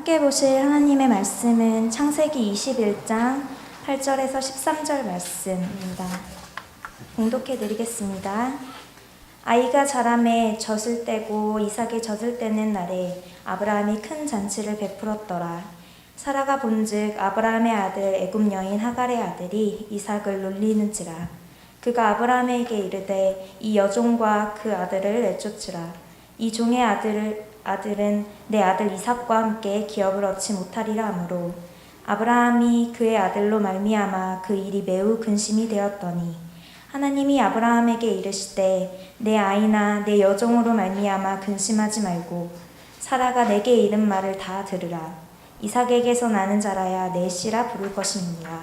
함께 보실 하나님의 말씀은 창세기 21장 8절에서 13절 말씀입니다. 봉독해 드리겠습니다. 아이가 자라매 젖을 떼고 이삭이 젖을 떼는 날에 아브라함이 큰 잔치를 베풀었더라. 사라가 본즉 아브라함의 아들 애굽 여인 하갈의 아들이 이삭을 놀리는지라. 그가 아브라함에게 이르되 이 여종과 그 아들을 내쫓으라. 이 종의 아들은 내 아들 이삭과 함께 기업을 얻지 못하리라 하므로 아브라함이 그의 아들로 말미암아 그 일이 매우 근심이 되었더니 하나님이 아브라함에게 이르시되 내 아이나 내 여종으로 말미암아 근심하지 말고 사라가 내게 이른 말을 다 들으라. 이삭에게서 나는 자라야 내 씨라 부를 것이니라.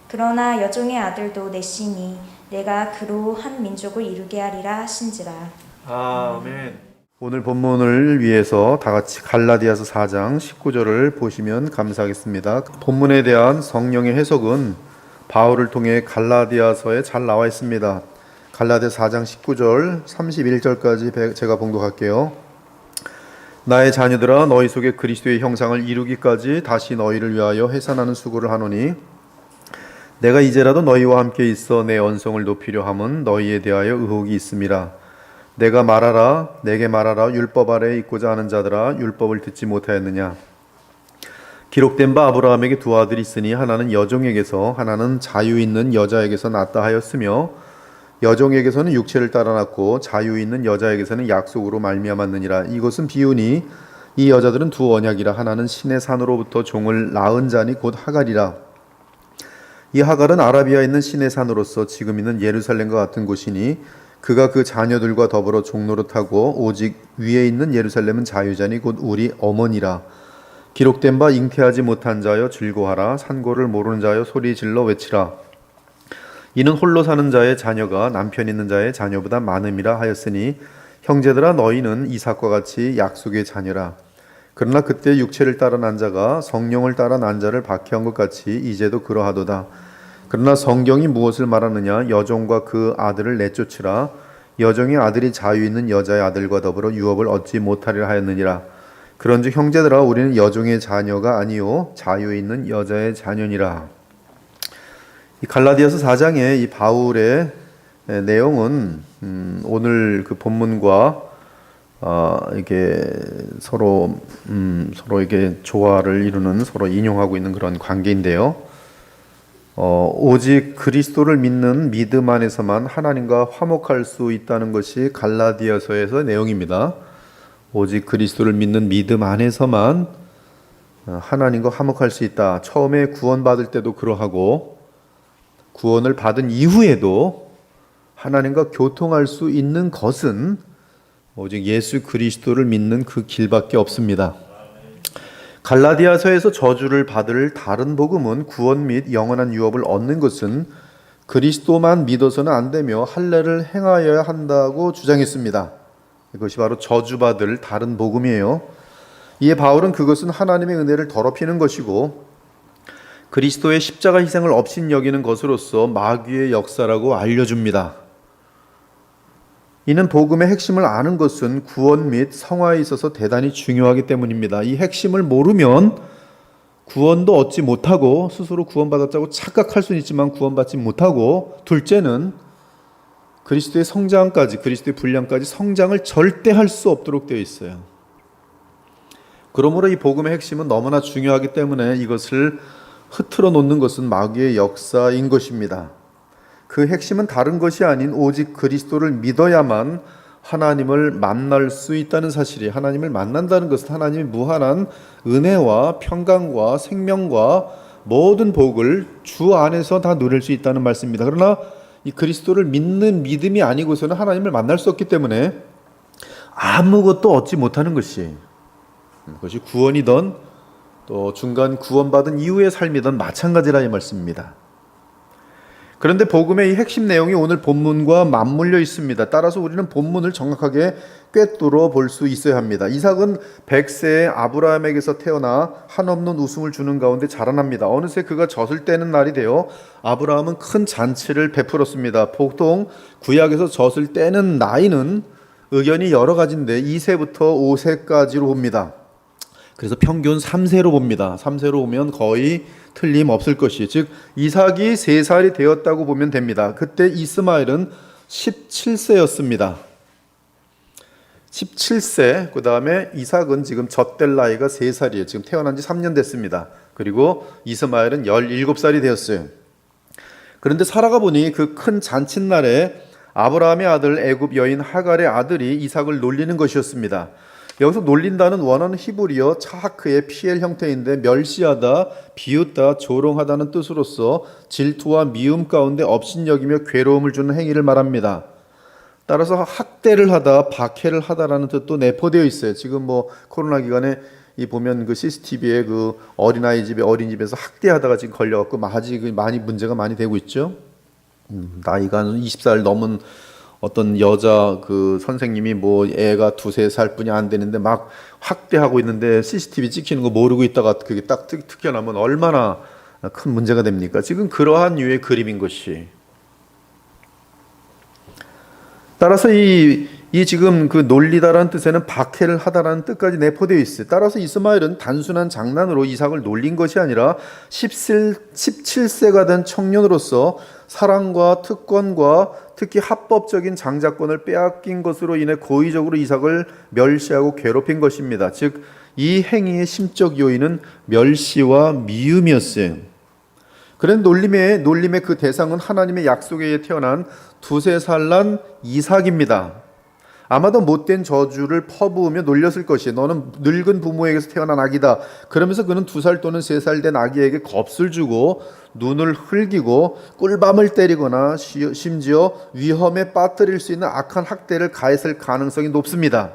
그러나 여종의 아들도 내 씨니 내가 그로 한 민족을 이루게 하리라 하신지라. 아멘. 오늘 본문을 위해서 다 같이 갈라디아서 4장 19절을 보시면 감사하겠습니다. 본문에 대한 성령의 해석은 바울을 통해 갈라디아서에 잘 나와 있습니다. 갈라디아 4장 19절 31절까지 제가 봉독할게요. 나의 자녀들아 너희 속에 그리스도의 형상을 이루기까지 다시 너희를 위하여 해산하는 수고를 하노니 내가 이제라도 너희와 함께 있어 내 언성을 높이려 함은 너희에 대하여 의혹이 있음이라. 내가 말하라 내게 말하라 율법 아래에 있고자 하는 자들아 율법을 듣지 못하였느냐. 기록된 바 아브라함에게 두 아들이 있으니 하나는 여종에게서 하나는 자유 있는 여자에게서 낳았다 하였으며 여종에게서는 육체를 따라 낳고 자유 있는 여자에게서는 약속으로 말미암았느니라. 이것은 비유니 이 여자들은 두 언약이라. 하나는 신의 산으로부터 종을 낳은 자니 곧 하갈이라. 이 하갈은 아라비아에 있는 신의 산으로서 지금 있는 예루살렘과 같은 곳이니 그가 그 자녀들과 더불어 종노릇하고 오직 위에 있는 예루살렘은 자유자니 곧 우리 어머니라. 기록된 바 잉태하지 못한 자여 즐거하라. 산고를 모르는 자여 소리 질러 외치라. 이는 홀로 사는 자의 자녀가 남편 있는 자의 자녀보다 많음이라 하였으니 형제들아 너희는 이삭과 같이 약속의 자녀라. 그러나 그때 육체를 따라 난 자가 성령을 따라 난 자를 박해한 것 같이 이제도 그러하도다. 그러나 성경이 무엇을 말하느냐. 여종과 그 아들을 내쫓으라. 여종의 아들이 자유 있는 여자의 아들과 더불어 유업을 얻지 못하리라 하였느니라. 그런즉 형제들아 우리는 여종의 자녀가 아니요 자유 있는 여자의 자녀니라. 이 갈라디아서 4장의 이 바울의 내용은 오늘 그 본문과 이게 서로 이게 조화를 이루는, 서로 인용하고 있는 그런 관계인데요. 오직 그리스도를 믿는 믿음 안에서만 하나님과 화목할 수 있다는 것이 갈라디아서에서의 내용입니다. 오직 그리스도를 믿는 믿음 안에서만 하나님과 화목할 수 있다. 처음에 구원받을 때도 그러하고 구원을 받은 이후에도 하나님과 교통할 수 있는 것은 오직 예수 그리스도를 믿는 그 길밖에 없습니다. 갈라디아서에서 저주를 받을 다른 복음은 구원 및 영원한 유업을 얻는 것은 그리스도만 믿어서는 안 되며 할례를 행하여야 한다고 주장했습니다. 이것이 바로 저주받을 다른 복음이에요. 이에 바울은 그것은 하나님의 은혜를 더럽히는 것이고 그리스도의 십자가 희생을 없인 여기는 것으로서 마귀의 역사라고 알려줍니다. 이는 복음의 핵심을 아는 것은 구원 및 성화에 있어서 대단히 중요하기 때문입니다. 이 핵심을 모르면 구원도 얻지 못하고 스스로 구원받았다고 착각할 수는 있지만 구원받지 못하고, 둘째는 그리스도의 성장까지, 그리스도의 분량까지 성장을 절대 할 수 없도록 되어 있어요. 그러므로 이 복음의 핵심은 너무나 중요하기 때문에 이것을 흐트러 놓는 것은 마귀의 역사인 것입니다. 그 핵심은 다른 것이 아닌 오직 그리스도를 믿어야만 하나님을 만날 수 있다는 사실이, 하나님을 만난다는 것은 하나님의 무한한 은혜와 평강과 생명과 모든 복을 주 안에서 다 누릴 수 있다는 말씀입니다. 그러나 이 그리스도를 믿는 믿음이 아니고서는 하나님을 만날 수 없기 때문에 아무것도 얻지 못하는 것이, 그것이 구원이든 또 중간 구원받은 이후의 삶이든 마찬가지라 이 말씀입니다. 그런데 복음의 이 핵심 내용이 오늘 본문과 맞물려 있습니다. 따라서 우리는 본문을 정확하게 꿰뚫어 볼 수 있어야 합니다. 이삭은 100세의 아브라함에게서 태어나 한없는 웃음을 주는 가운데 자라납니다. 어느새 그가 젖을 떼는 날이 되어 아브라함은 큰 잔치를 베풀었습니다. 보통 구약에서 젖을 떼는 나이는 의견이 여러 가지인데 2세부터 5세까지로 봅니다. 그래서 평균 3세로 봅니다. 3세로 보면 거의 틀림없을 것이, 즉 이삭이 3살이 되었다고 보면 됩니다. 그때 이스마엘은 17세였습니다. 17세, 그 다음에 이삭은 지금 젖될 나이가 3살이에요. 지금 태어난 지 3년 됐습니다. 그리고 이스마엘은 17살이 되었어요. 그런데 살아가 보니 그 큰 잔칫날에 아브라함의 아들 애굽 여인 하갈의 아들이 이삭을 놀리는 것이었습니다. 여기서 놀린다는 원어는 히브리어 차하크의 피엘 형태인데 멸시하다, 비웃다, 조롱하다는 뜻으로서 질투와 미움 가운데 업신여기며 괴로움을 주는 행위를 말합니다. 따라서 학대를 하다, 박해를 하다라는 뜻도 내포되어 있어요. 지금 뭐 코로나 기간에 이 보면 그 CCTV에 그 어린이집에서 학대하다가 지금 걸려갖고 아직 많이 문제가 많이 되고 있죠. 나이가 20살 넘은 어떤 여자 그 선생님이 뭐 애가 2-3살 뿐이 안 되는데 막 학대하고 있는데 CCTV 찍히는 거 모르고 있다가 그게 딱 특혀나면 얼마나 큰 문제가 됩니까? 지금 그러한 류의 그림인 것이. 따라서 이 지금 그 놀리다라는 뜻에는 박해를 하다라는 뜻까지 내포되어 있어요. 따라서 이스마엘은 단순한 장난으로 이삭을 놀린 것이 아니라 17세가 된 청년으로서 사랑과 특권과 특히 합법적인 장자권을 빼앗긴 것으로 인해 고의적으로 이삭을 멸시하고 괴롭힌 것입니다. 즉, 이 행위의 심적 요인은 멸시와 미움이었어요. 그런 놀림의 그 대상은 하나님의 약속에 의해 태어난 2-3살 난 이삭입니다. 아마도 못된 저주를 퍼부으며 놀렸을 것이에요. 너는 늙은 부모에게서 태어난 아기다. 그러면서 그는 2살 또는 3살 된 아기에게 겁을 주고 눈을 흘기고 꿀밤을 때리거나 심지어 위험에 빠뜨릴 수 있는 악한 학대를 가했을 가능성이 높습니다.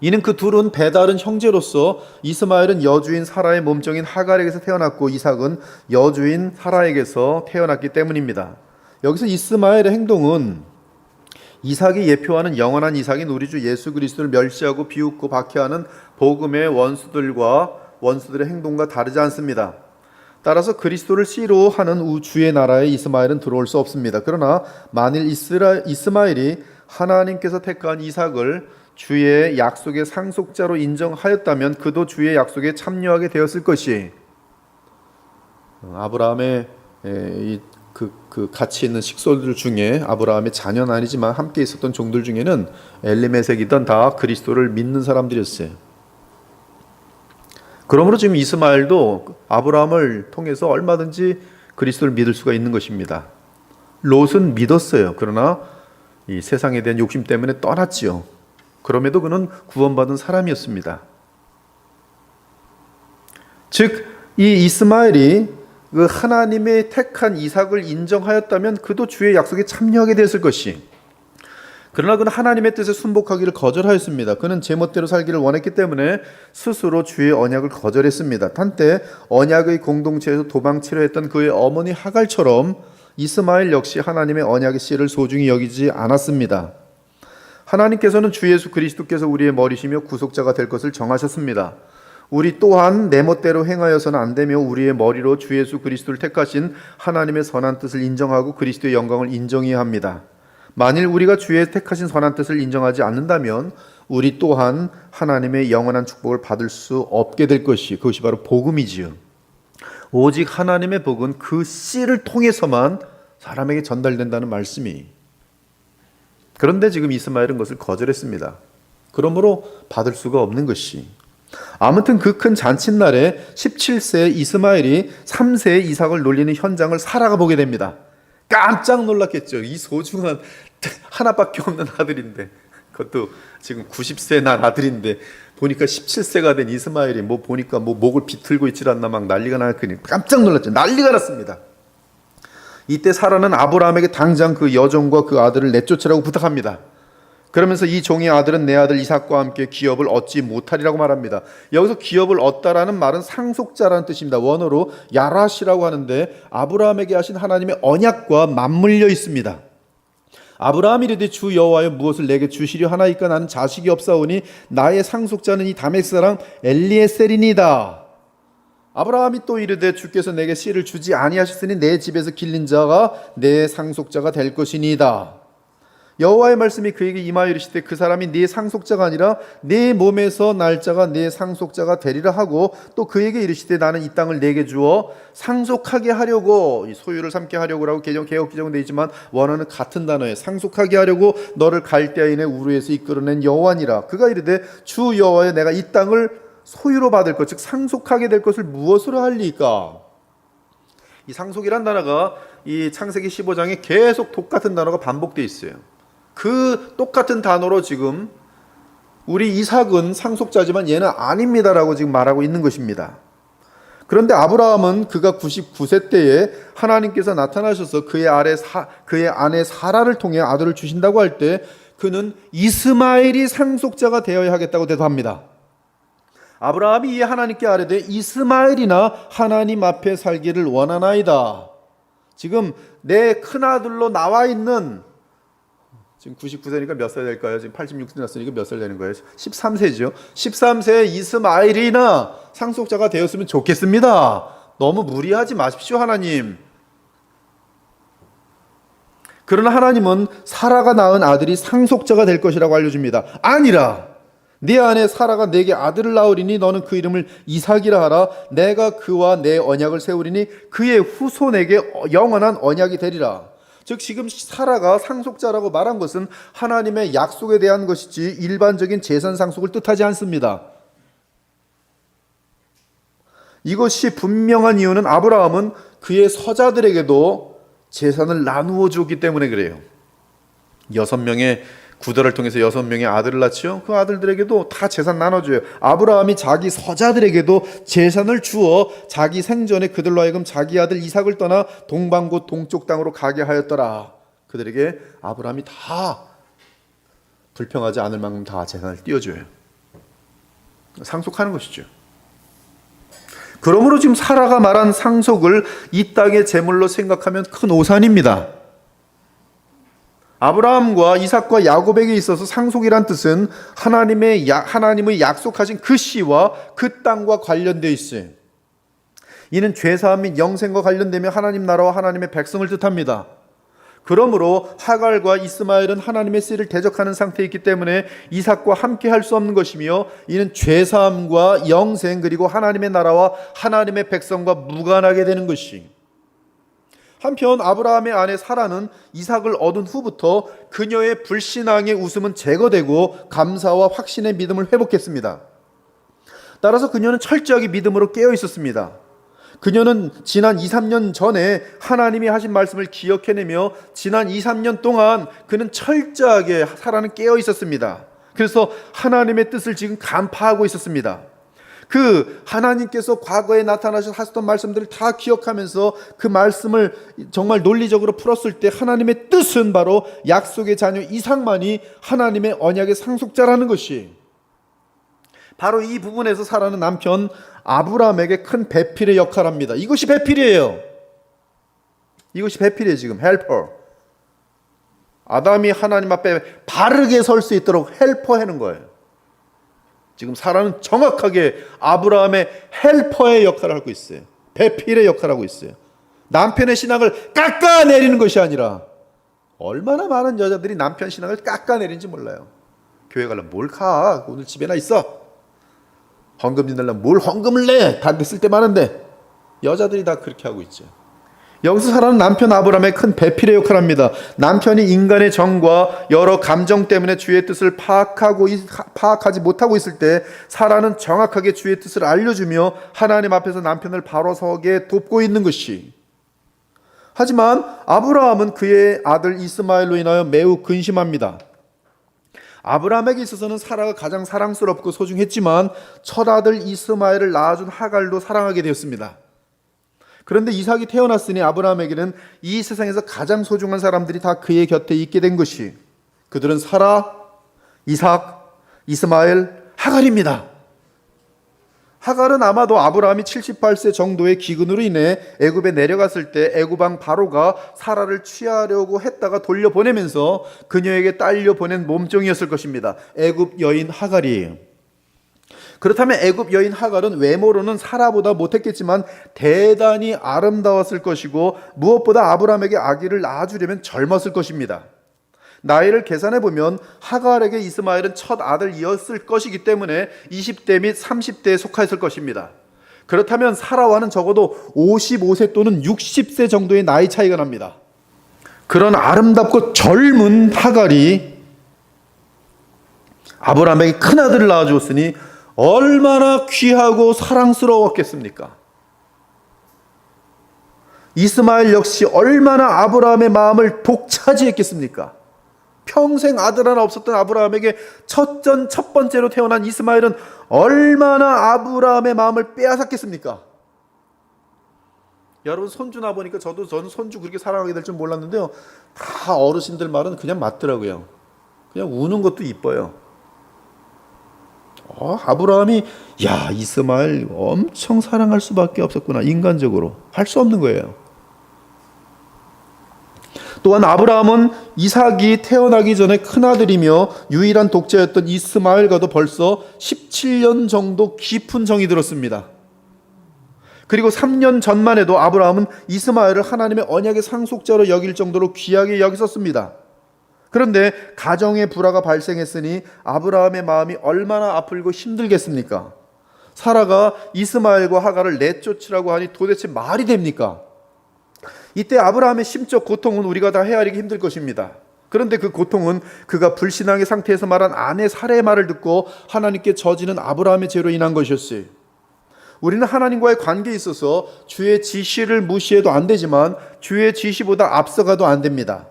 이는 그 둘은 배다른 형제로서 이스마엘은 여주인 사라의 몸종인 하갈에게서 태어났고 이삭은 여주인 사라에게서 태어났기 때문입니다. 여기서 이스마엘의 행동은 이삭이 예표하는 영원한 이삭인 우리 주 예수 그리스도를 멸시하고 비웃고 박해하는 복음의 원수들의 행동과 다르지 않습니다. 따라서 그리스도를 씨로 하는 주의 나라에 이스마엘은 들어올 수 없습니다. 그러나 만일 이스마엘이 하나님께서 택한 이삭을 주의 약속의 상속자로 인정하였다면 그도 주의 약속에 참여하게 되었을 것이, 아브라함의 그 같이 있는 식솔들 중에 아브라함의 자녀는 아니지만 함께 있었던 종들 중에는 엘리메섹이든 다 그리스도를 믿는 사람들이었어요. 그러므로 지금 이스마엘도 아브라함을 통해서 얼마든지 그리스도를 믿을 수가 있는 것입니다. 롯은 믿었어요. 그러나 이 세상에 대한 욕심 때문에 떠났지요. 그럼에도 그는 구원받은 사람이었습니다. 즉, 이 이스마엘이 그 하나님의 택한 이삭을 인정하였다면 그도 주의 약속에 참여하게 됐을 것이, 그러나 그는 하나님의 뜻에 순복하기를 거절하였습니다. 그는 제멋대로 살기를 원했기 때문에 스스로 주의 언약을 거절했습니다. 한때 언약의 공동체에서 도망치려 했던 그의 어머니 하갈처럼 이스마엘 역시 하나님의 언약의 씨를 소중히 여기지 않았습니다. 하나님께서는 주 예수 그리스도께서 우리의 머리시며 구속자가 될 것을 정하셨습니다. 우리 또한 내 멋대로 행하여서는 안 되며 우리의 머리로 주 예수 그리스도를 택하신 하나님의 선한 뜻을 인정하고 그리스도의 영광을 인정해야 합니다. 만일 우리가 주의 택하신 선한 뜻을 인정하지 않는다면 우리 또한 하나님의 영원한 축복을 받을 수 없게 될 것이, 그것이 바로 복음이지요. 오직 하나님의 복은 그 씨를 통해서만 사람에게 전달된다는 말씀이. 그런데 지금 이스마엘은 그것을 거절했습니다. 그러므로 받을 수가 없는 것이. 아무튼 그 큰 잔칫날에 17세 이스마엘이 3세의 이삭을 놀리는 현장을 사라가 보게 됩니다. 깜짝 놀랐겠죠. 이 소중한 하나밖에 없는 아들인데, 그것도 지금 90세 난 아들인데 보니까 17세가 된 이스마엘이 보니까 목을 비틀고 있질 않나 막 난리가 나니까 깜짝 놀랐죠. 난리가 났습니다. 이때 사라는 아브라함에게 당장 그 여종과 그 아들을 내쫓으라고 부탁합니다. 그러면서 이 종의 아들은 내 아들 이삭과 함께 기업을 얻지 못하리라고 말합니다. 여기서 기업을 얻다라는 말은 상속자라는 뜻입니다. 원어로 야라시라고 하는데 아브라함에게 하신 하나님의 언약과 맞물려 있습니다. 아브라함이 이르되 주 여호와여 무엇을 내게 주시려 하나이까 나는 자식이 없사오니 나의 상속자는 이 다메섹 사람 엘리에셀이니이다. 아브라함이 또 이르되 주께서 내게 씨를 주지 아니하셨으니 내 집에서 길린 자가 내 상속자가 될 것이니이다. 여호와의 말씀이 그에게 임하여 이르시되 그 사람이 네 상속자가 아니라 네 몸에서 날 자가 네 상속자가 되리라 하고 또 그에게 이르시되 나는 이 땅을 네게 주어 상속하게 하려고, 이 소유를 삼게 하려고라고 개역 기정은 되어 있지만 원어는 같은 단어에 상속하게 하려고 너를 갈대아인의 우르에서 이끌어낸 여호와니라. 그가 이르되 주 여호와여 내가 이 땅을 소유로 받을 것 즉 상속하게 될 것을 무엇으로 할리까? 이 상속이란 단어가 이 창세기 15장에 계속 똑같은 단어가 반복되어 있어요. 그 똑같은 단어로 지금 우리 이삭은 상속자지만 얘는 아닙니다라고 지금 말하고 있는 것입니다. 그런데 아브라함은 그가 99세 때에 하나님께서 나타나셔서 그의 아내 사라를 통해 아들을 주신다고 할 때 그는 이스마엘이 상속자가 되어야 하겠다고 대답합니다. 아브라함이 이 하나님께 아뢰되 이스마엘이나 하나님 앞에 살기를 원하나이다. 지금 내 큰아들로 나와 있는, 지금 99세니까 몇 살 될까요? 지금 86세 났으니까 몇 살 되는 거예요? 13세죠. 13세의 이스마엘이나 상속자가 되었으면 좋겠습니다. 너무 무리하지 마십시오, 하나님. 그러나 하나님은 사라가 낳은 아들이 상속자가 될 것이라고 알려줍니다. 아니라 네 아내 사라가 내게 아들을 낳으리니 너는 그 이름을 이삭이라 하라. 내가 그와 내 언약을 세우리니 그의 후손에게 영원한 언약이 되리라. 즉 지금 사라가 상속자라고 말한 것은 하나님의 약속에 대한 것이지 일반적인 재산 상속을 뜻하지 않습니다. 이것이 분명한 이유는 아브라함은 그의 서자들에게도 재산을 나누어 주었기 때문에 그래요. 6명의 구더를 통해서 6명의 아들을 낳지요. 그 아들들에게도 다 재산 나눠줘요. 아브라함이 자기 서자들에게도 재산을 주어 자기 생전에 그들로 하여금 자기 아들 이삭을 떠나 동방 곧 동쪽 땅으로 가게 하였더라. 그들에게 아브라함이 다 불평하지 않을 만큼 다 재산을 띄워줘요. 상속하는 것이죠. 그러므로 지금 사라가 말한 상속을 이 땅의 재물로 생각하면 큰 오산입니다. 아브라함과 이삭과 야곱에게 있어서 상속이란 뜻은 하나님의 약속하신 그 씨와 그 땅과 관련되어 있어요. 이는 죄사함 및 영생과 관련되며 하나님 나라와 하나님의 백성을 뜻합니다. 그러므로 하갈과 이스마엘은 하나님의 씨를 대적하는 상태에 있기 때문에 이삭과 함께 할 수 없는 것이며 이는 죄사함과 영생 그리고 하나님의 나라와 하나님의 백성과 무관하게 되는 것이. 한편 아브라함의 아내 사라는 이삭을 얻은 후부터 그녀의 불신앙의 웃음은 제거되고 감사와 확신의 믿음을 회복했습니다. 따라서 그녀는 철저하게 믿음으로 깨어 있었습니다. 그녀는 지난 2, 3년 전에 하나님이 하신 말씀을 기억해내며 지난 2, 3년 동안 그는 철저하게 사라는 깨어 있었습니다. 그래서 하나님의 뜻을 지금 간파하고 있었습니다. 그 하나님께서 과거에 나타나셔서 하셨던 말씀들을 다 기억하면서 그 말씀을 정말 논리적으로 풀었을 때 하나님의 뜻은 바로 약속의 자녀 이삭만이 하나님의 언약의 상속자라는 것이, 바로 이 부분에서 사라는 남편 아브라함에게 큰 배필의 역할을 합니다. 이것이 배필이에요. 이것이 배필이에요. 지금 헬퍼. 아담이 하나님 앞에 바르게 설 수 있도록 헬퍼 하는 거예요. 지금 사라는 정확하게 아브라함의 헬퍼의 역할을 하고 있어요. 배필의 역할을 하고 있어요. 남편의 신앙을 깎아내리는 것이 아니라, 얼마나 많은 여자들이 남편 신앙을 깎아내리는지 몰라요. 교회 가려면 뭘 가? 오늘 집에나 있어. 헌금 내려면 뭘 헌금을 내? 담배 쓸 때 많은데. 여자들이 다 그렇게 하고 있죠. 여기서 사라는 남편 아브라함의 큰 배필의 역할을 합니다. 남편이 인간의 정과 여러 감정 때문에 주의 뜻을 파악하지 못하고 있을 때 사라는 정확하게 주의 뜻을 알려주며 하나님 앞에서 남편을 바로 서게 돕고 있는 것이. 하지만 아브라함은 그의 아들 이스마엘로 인하여 매우 근심합니다. 아브라함에게 있어서는 사라가 가장 사랑스럽고 소중했지만 첫 아들 이스마엘을 낳아준 하갈도 사랑하게 되었습니다. 그런데 이삭이 태어났으니 아브라함에게는 이 세상에서 가장 소중한 사람들이 다 그의 곁에 있게 된 것이, 그들은 사라, 이삭, 이스마엘, 하갈입니다. 하갈은 아마도 아브라함이 78세 정도의 기근으로 인해 애굽에 내려갔을 때 애굽 왕 바로가 사라를 취하려고 했다가 돌려보내면서 그녀에게 딸려 보낸 몸종이었을 것입니다. 애굽 여인 하갈이에요. 그렇다면 애굽 여인 하갈은 외모로는 사라보다 못했겠지만 대단히 아름다웠을 것이고 무엇보다 아브라함에게 아기를 낳아주려면 젊었을 것입니다. 나이를 계산해 보면 하갈에게 이스마엘은 첫 아들이었을 것이기 때문에 20대 및 30대에 속하였을 것입니다. 그렇다면 사라와는 적어도 55세 또는 60세 정도의 나이 차이가 납니다. 그런 아름답고 젊은 하갈이 아브라함에게 큰아들을 낳아주었으니 얼마나 귀하고 사랑스러웠겠습니까? 이스마엘 역시 얼마나 아브라함의 마음을 독차지했겠습니까? 평생 아들 하나 없었던 아브라함에게 첫 번째로 태어난 이스마엘은 얼마나 아브라함의 마음을 빼앗았겠습니까? 여러분, 손주 나 보니까 저는 손주 그렇게 사랑하게 될 줄 몰랐는데요, 다 어르신들 말은 그냥 맞더라고요. 그냥 우는 것도 이뻐요. 아브라함이 이스마엘 엄청 사랑할 수밖에 없었구나. 인간적으로 할 수 없는 거예요. 또한 아브라함은 이삭이 태어나기 전에 큰아들이며 유일한 독자였던 이스마엘과도 벌써 17년 정도 깊은 정이 들었습니다. 그리고 3년 전만 해도 아브라함은 이스마엘을 하나님의 언약의 상속자로 여길 정도로 귀하게 여겼었습니다. 그런데 가정의 불화가 발생했으니 아브라함의 마음이 얼마나 아프고 힘들겠습니까? 사라가 이스마엘과 하갈을 내쫓으라고 하니 도대체 말이 됩니까? 이때 아브라함의 심적 고통은 우리가 다 헤아리기 힘들 것입니다. 그런데 그 고통은 그가 불신앙의 상태에서 말한 아내 사례의 말을 듣고 하나님께 저지른 아브라함의 죄로 인한 것이었어요. 우리는 하나님과의 관계에 있어서 주의 지시를 무시해도 안 되지만 주의 지시보다 앞서가도 안 됩니다.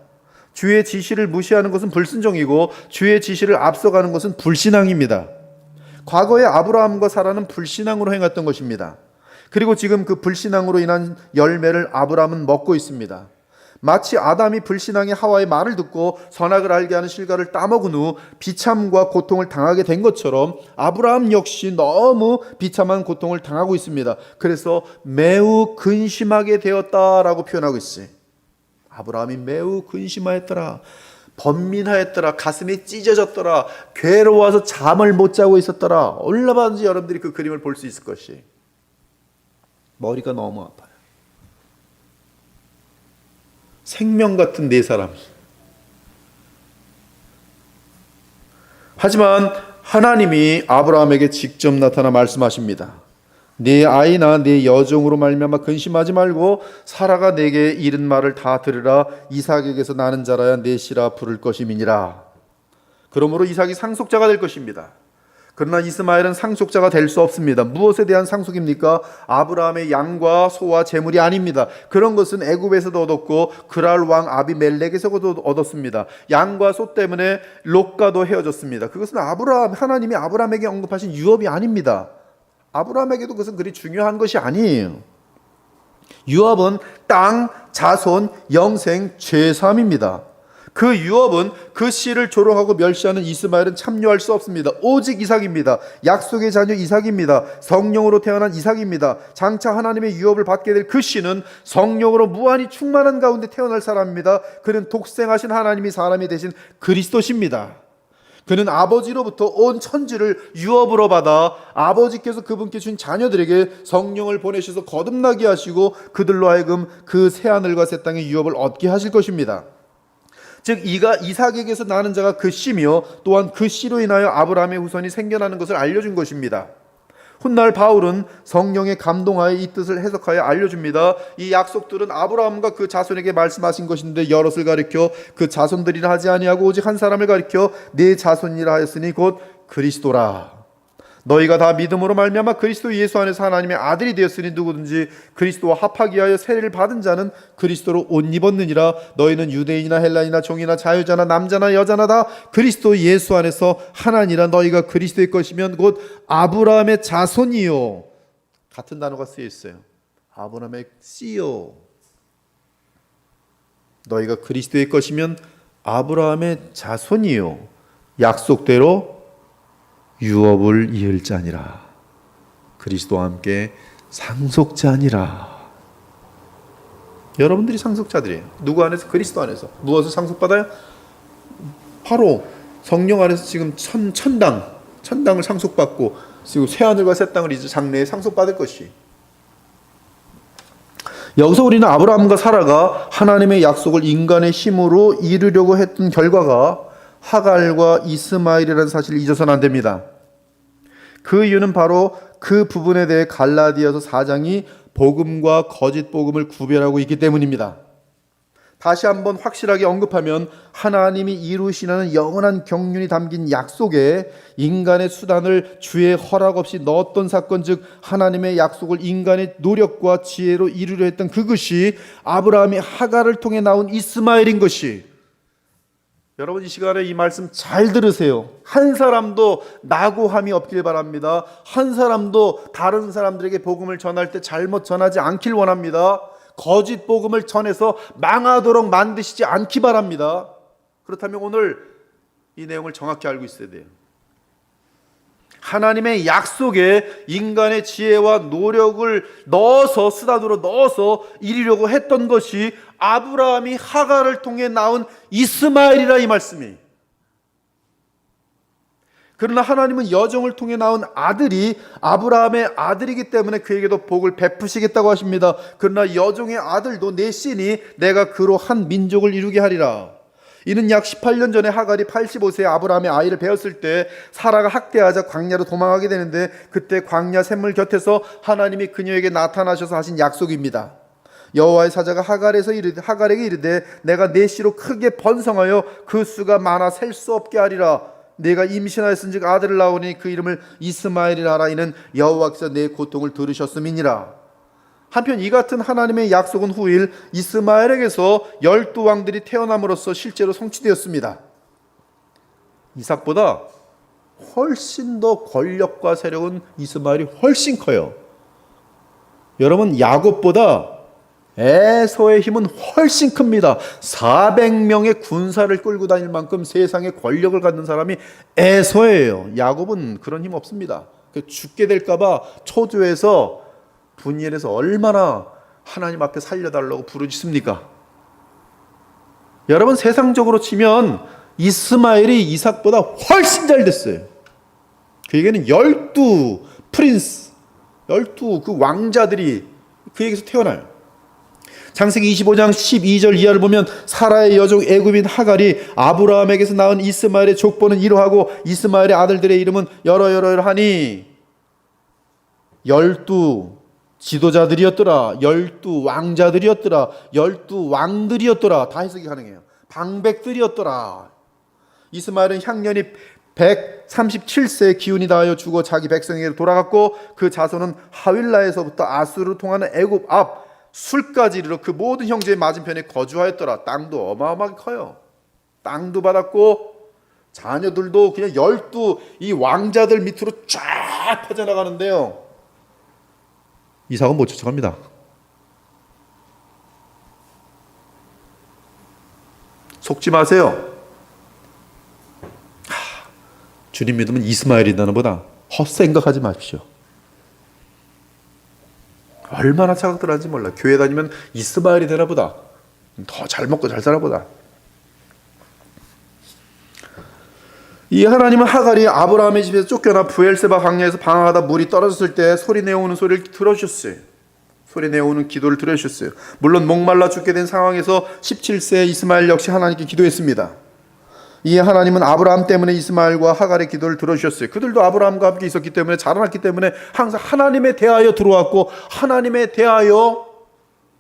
주의 지시를 무시하는 것은 불순종이고 주의 지시를 앞서가는 것은 불신앙입니다. 과거에 아브라함과 사라는 불신앙으로 행했던 것입니다. 그리고 지금 그 불신앙으로 인한 열매를 아브라함은 먹고 있습니다. 마치 아담이 불신앙의 하와의 말을 듣고 선악을 알게 하는 실과를 따먹은 후 비참과 고통을 당하게 된 것처럼 아브라함 역시 너무 비참한 고통을 당하고 있습니다. 그래서 매우 근심하게 되었다라고 표현하고 있어요. 아브라함이 매우 근심하였더라, 번민하였더라, 가슴이 찢어졌더라, 괴로워서 잠을 못 자고 있었더라. 얼마든지 여러분들이 그 그림을 볼 수 있을 것이. 머리가 너무 아파요. 생명 같은 네 사람이. 하지만 하나님이 아브라함에게 직접 나타나 말씀하십니다. 네 아이나 네 여종으로 말미암아 근심하지 말고 사라가 내게 이른 말을 다 들으라. 이삭에게서 나는 자라야 내 씨라 부를 것임이니라. 그러므로 이삭이 상속자가 될 것입니다. 그러나 이스마엘은 상속자가 될 수 없습니다. 무엇에 대한 상속입니까? 아브라함의 양과 소와 재물이 아닙니다. 그런 것은 애굽에서도 얻었고 그랄 왕 아비멜렉에서도 얻었습니다. 양과 소 때문에 롯과도 헤어졌습니다. 그것은 하나님이 아브라함에게 언급하신 유업이 아닙니다. 아브라함에게도 그것은 그리 중요한 것이 아니에요. 유업은 땅, 자손, 영생, 죄사함입니다. 그 유업은 그 씨를 조롱하고 멸시하는 이스마엘은 참여할 수 없습니다. 오직 이삭입니다. 약속의 자녀 이삭입니다. 성령으로 태어난 이삭입니다. 장차 하나님의 유업을 받게 될 그 씨는 성령으로 무한히 충만한 가운데 태어날 사람입니다. 그는 독생하신 하나님이 사람이 되신 그리스도십니다. 그는 아버지로부터 온 천지를 유업으로 받아 아버지께서 그분께 준 자녀들에게 성령을 보내셔서 거듭나게 하시고 그들로 하여금 그 새하늘과 새 땅의 유업을 얻게 하실 것입니다. 즉 이삭에게서 나는 자가 그 씨며 또한 그 씨로 인하여 아브라함의 후손이 생겨나는 것을 알려준 것입니다. 훗날 바울은 성령의 감동하여 이 뜻을 해석하여 알려줍니다. 이 약속들은 아브라함과 그 자손에게 말씀하신 것인데 여럿을 가리켜 그 자손들이라 하지 아니하고 오직 한 사람을 가리켜 네 자손이라 하였으니 곧 그리스도라. 너희가 다 믿음으로 말미암아 그리스도 예수 안에서 하나님의 아들이 되었으니 누구든지 그리스도와 합하기 위하여 세례를 받은 자는 그리스도로 옷 입었느니라. 너희는 유대인이나 헬라인이나 종이나 자유자나 남자나 여자나 다 그리스도 예수 안에서 하나니라. 너희가 그리스도의 것이면 곧 아브라함의 자손이요. 같은 단어가 쓰여 있어요. 아브라함의 씨요. 너희가 그리스도의 것이면 아브라함의 자손이요. 약속대로 유업을 이을 자니라. 그리스도와 함께 상속자니라. 여러분들이 상속자들이에요. 누구 안에서? 그리스도 안에서. 무엇을 상속받아요? 바로 성령 안에서 지금 천당을 상속받고 지금 새하늘과 새 땅을 이제 장래에 상속받을 것이. 여기서 우리는 아브라함과 사라가 하나님의 약속을 인간의 힘으로 이루려고 했던 결과가 하갈과 이스마엘이라는 사실을 잊어서는 안 됩니다. 그 이유는 바로 그 부분에 대해 갈라디아서 4장이 복음과 거짓 복음을 구별하고 있기 때문입니다. 다시 한번 확실하게 언급하면 하나님이 이루시는 영원한 경륜이 담긴 약속에 인간의 수단을 주의 허락 없이 넣었던 사건, 즉 하나님의 약속을 인간의 노력과 지혜로 이루려 했던 그것이 아브라함이 하갈을 통해 나온 이스마엘인 것이, 여러분 이 시간에 이 말씀 잘 들으세요. 한 사람도 낙오함이 없길 바랍니다. 한 사람도 다른 사람들에게 복음을 전할 때 잘못 전하지 않길 원합니다. 거짓 복음을 전해서 망하도록 만드시지 않기 바랍니다. 그렇다면 오늘 이 내용을 정확히 알고 있어야 돼요. 하나님의 약속에 인간의 지혜와 노력을 넣어서, 수단으로 넣어서 이루려고 했던 것이 아브라함이 하갈을 통해 낳은 이스마엘이라, 이 말씀이. 그러나 하나님은 여정을 통해 낳은 아들이 아브라함의 아들이기 때문에 그에게도 복을 베푸시겠다고 하십니다. 그러나 여종의 아들도 내 씨니 내가 그로 한 민족을 이루게 하리라. 이는 약 18년 전에 하갈이 85세에 아브라함의 아이를 배웠을 때 사라가 학대하자 광야로 도망하게 되는데, 그때 광야 샘물 곁에서 하나님이 그녀에게 나타나셔서 하신 약속입니다. 여호와의 사자가 하갈에게 이르되 내가 내 씨로 크게 번성하여 그 수가 많아 셀 수 없게 하리라. 내가 임신하였은즉 아들을 낳으니 그 이름을 이스마엘이라 하라. 이는 여호와께서 내 고통을 들으셨음이니라. 한편 이 같은 하나님의 약속은 후일 이스마엘에게서 12왕들이 태어남으로써 실제로 성취되었습니다. 이삭보다 훨씬 더 권력과 세력은 이스마엘이 훨씬 커요. 여러분, 야곱보다 에서의 힘은 훨씬 큽니다. 400명의 군사를 끌고 다닐 만큼 세상에 권력을 갖는 사람이 에서예요. 야곱은 그런 힘 없습니다. 죽게 될까봐 초조해서 분이엘에서 얼마나 하나님 앞에 살려달라고 부르짖습니까? 여러분, 세상적으로 치면 이스마엘이 이삭보다 훨씬 잘 됐어요. 그에게는 12 프린스, 12 그 왕자들이 그에게서 태어나요. 창세기 25장 12절 이하를 보면 사라의 여종 애굽인 하갈이 아브라함에게서 낳은 이스마엘의 족보는 이러하고 이스마엘의 아들들의 이름은 여러하니 12 지도자들이었더라, 12 왕자들이었더라, 12 왕들이었더라. 다 해석이 가능해요. 방백들이었더라. 이스마엘은 향년이 137세의 기운이 다하여 죽어 자기 백성에게 돌아갔고, 그 자손은 하윌라에서부터 아수르로 통하는 애굽 앞 술까지 이르러 그 모든 형제의 맞은편에 거주하였더라. 땅도 어마어마하게 커요. 땅도 받았고 자녀들도 그냥 12 이 왕자들 밑으로 쫙 퍼져나가는데요, 이삭은 못 쫓아갑니다. 속지 마세요. 주님 믿으면 이스마엘이라는 보다 헛생각하지 마십시오. 얼마나 착각들하는지 몰라. 교회 다니면 이스마엘이 되나 보다, 더 잘 먹고 잘 살아 보다. 이 하나님은 하갈이 아브라함의 집에서 쫓겨나 브엘세바 광야에서 방황하다 물이 떨어졌을 때 소리 내어오는 소리를 들어주셨어요. 소리 내어오는 기도를 들어주셨어요. 물론 목말라 죽게 된 상황에서 17세 이스마엘 역시 하나님께 기도했습니다. 이 하나님은 아브라함 때문에 이스마엘과 하갈의 기도를 들어주셨어요. 그들도 아브라함과 함께 있었기 때문에, 자라났기 때문에 항상 하나님에 대하여 들어왔고 하나님에 대하여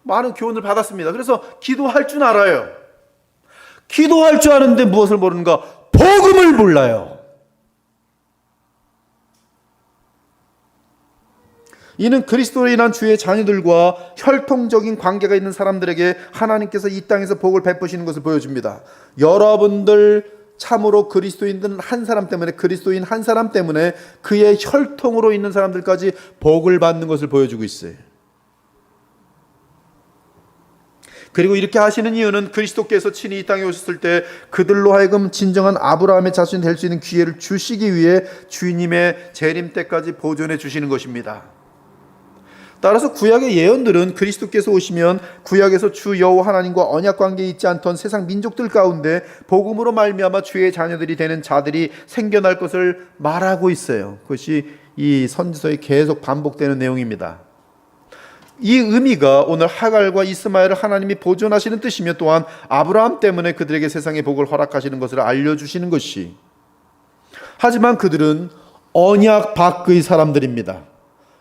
많은 교훈을 받았습니다. 그래서 기도할 줄 알아요. 기도할 줄 아는데 무엇을 모르는가? 복음을 몰라요. 이는 그리스도로 인한 주의 자녀들과 혈통적인 관계가 있는 사람들에게 하나님께서 이 땅에서 복을 베푸시는 것을 보여줍니다. 여러분들 참으로 그리스도인 한 사람 때문에, 그리스도인 한 사람 때문에 그의 혈통으로 있는 사람들까지 복을 받는 것을 보여주고 있어요. 그리고 이렇게 하시는 이유는 그리스도께서 친히 이 땅에 오셨을 때 그들로 하여금 진정한 아브라함의 자손이 될 수 있는 기회를 주시기 위해 주님의 재림 때까지 보존해 주시는 것입니다. 따라서 구약의 예언들은 그리스도께서 오시면 구약에서 주 여호와 하나님과 언약 관계에 있지 않던 세상 민족들 가운데 복음으로 말미암아 주의 자녀들이 되는 자들이 생겨날 것을 말하고 있어요. 그것이 이 선지서에 계속 반복되는 내용입니다. 이 의미가 오늘 하갈과 이스마엘을 하나님이 보존하시는 뜻이며 또한 아브라함 때문에 그들에게 세상의 복을 허락하시는 것을 알려주시는 것이, 하지만 그들은 언약 밖의 사람들입니다.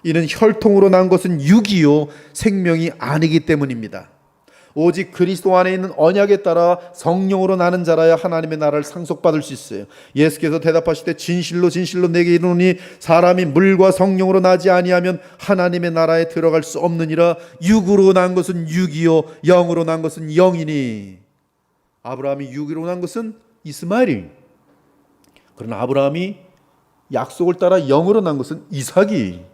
이는 혈통으로 난 것은 육이요 생명이 아니기 때문입니다. 오직 그리스도 안에 있는 언약에 따라 성령으로 나는 자라야 하나님의 나라를 상속받을 수 있어요. 예수께서 대답하시되 진실로 진실로 내게 이르노니 사람이 물과 성령으로 나지 아니하면 하나님의 나라에 들어갈 수 없느니라. 육으로 난 것은 육이요 영으로 난 것은 영이니. 아브라함이 육으로 난 것은 이스마엘이, 그러나 아브라함이 약속을 따라 영으로 난 것은 이삭이.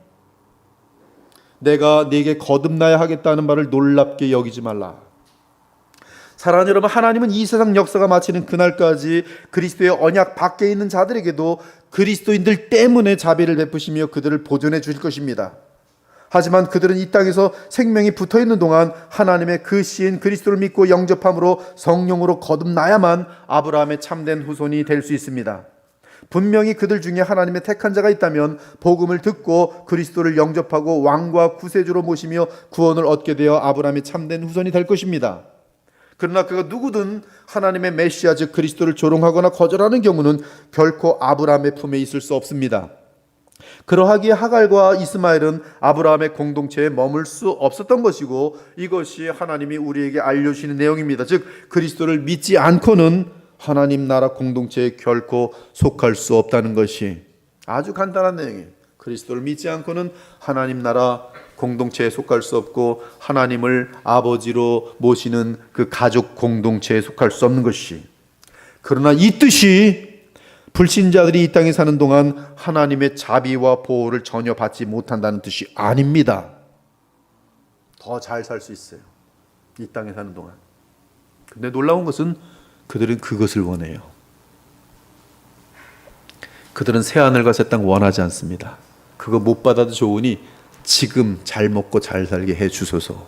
내가 네게 거듭나야 하겠다는 말을 놀랍게 여기지 말라. 사랑하는 여러분, 하나님은 이 세상 역사가 마치는 그날까지 그리스도의 언약 밖에 있는 자들에게도 그리스도인들 때문에 자비를 베푸시며 그들을 보존해 주실 것입니다. 하지만 그들은 이 땅에서 생명이 붙어있는 동안 하나님의 그 씨인 그리스도를 믿고 영접함으로 성령으로 거듭나야만 아브라함의 참된 후손이 될 수 있습니다. 분명히 그들 중에 하나님의 택한 자가 있다면 복음을 듣고 그리스도를 영접하고 왕과 구세주로 모시며 구원을 얻게 되어 아브라함의 참된 후손이 될 것입니다. 그러나 그가 누구든 하나님의 메시아 즉 그리스도를 조롱하거나 거절하는 경우는 결코 아브라함의 품에 있을 수 없습니다. 그러하기에 하갈과 이스마엘은 아브라함의 공동체에 머물 수 없었던 것이고, 이것이 하나님이 우리에게 알려주시는 내용입니다. 즉 그리스도를 믿지 않고는 하나님 나라 공동체에 결코 속할 수 없다는 것이 아주 간단한 내용이에요. 그리스도를 믿지 않고는 하나님 나라 공동체에 속할 수 없고 하나님을 아버지로 모시는 그 가족 공동체에 속할 수 없는 것이, 그러나 이 뜻이 불신자들이 이 땅에 사는 동안 하나님의 자비와 보호를 전혀 받지 못한다는 뜻이 아닙니다. 더 잘 살 수 있어요, 이 땅에 사는 동안. 근데 놀라운 것은 그들은 그것을 원해요. 그들은 새하늘과 새 땅 원하지 않습니다. 그거 못 받아도 좋으니 지금 잘 먹고 잘 살게 해 주소서.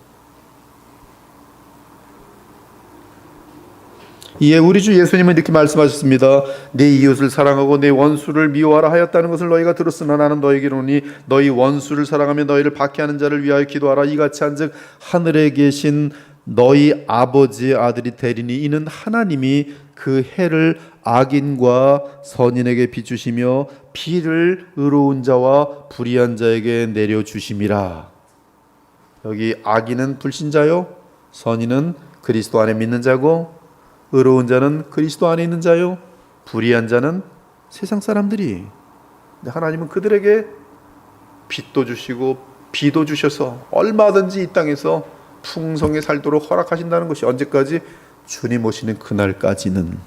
이에 우리 주 예수님은 이렇게 말씀하셨습니다. 내 이웃을 사랑하고 내 원수를 미워하라 하였다는 것을 너희가 들었으나 나는 너희에게 이르노니 너희 원수를 사랑하며 너희를 박해하는 자를 위하여 기도하라. 이같이 한즉 하늘에 계신 너희 아버지의 아들이 되리니 이는 하나님이 그 해를 악인과 선인에게 비추시며 비를 의로운 자와 불의한 자에게 내려주심이라. 여기 악인은 불신자요, 선인은 그리스도 안에 믿는 자고, 의로운 자는 그리스도 안에 있는 자요, 불의한 자는 세상 사람들이. 근데 하나님은 그들에게 빛도 주시고 비도 주셔서 얼마든지 이 땅에서 풍성히 살도록 허락하신다는 것이 언제까지? 주님 오시는 그날까지는.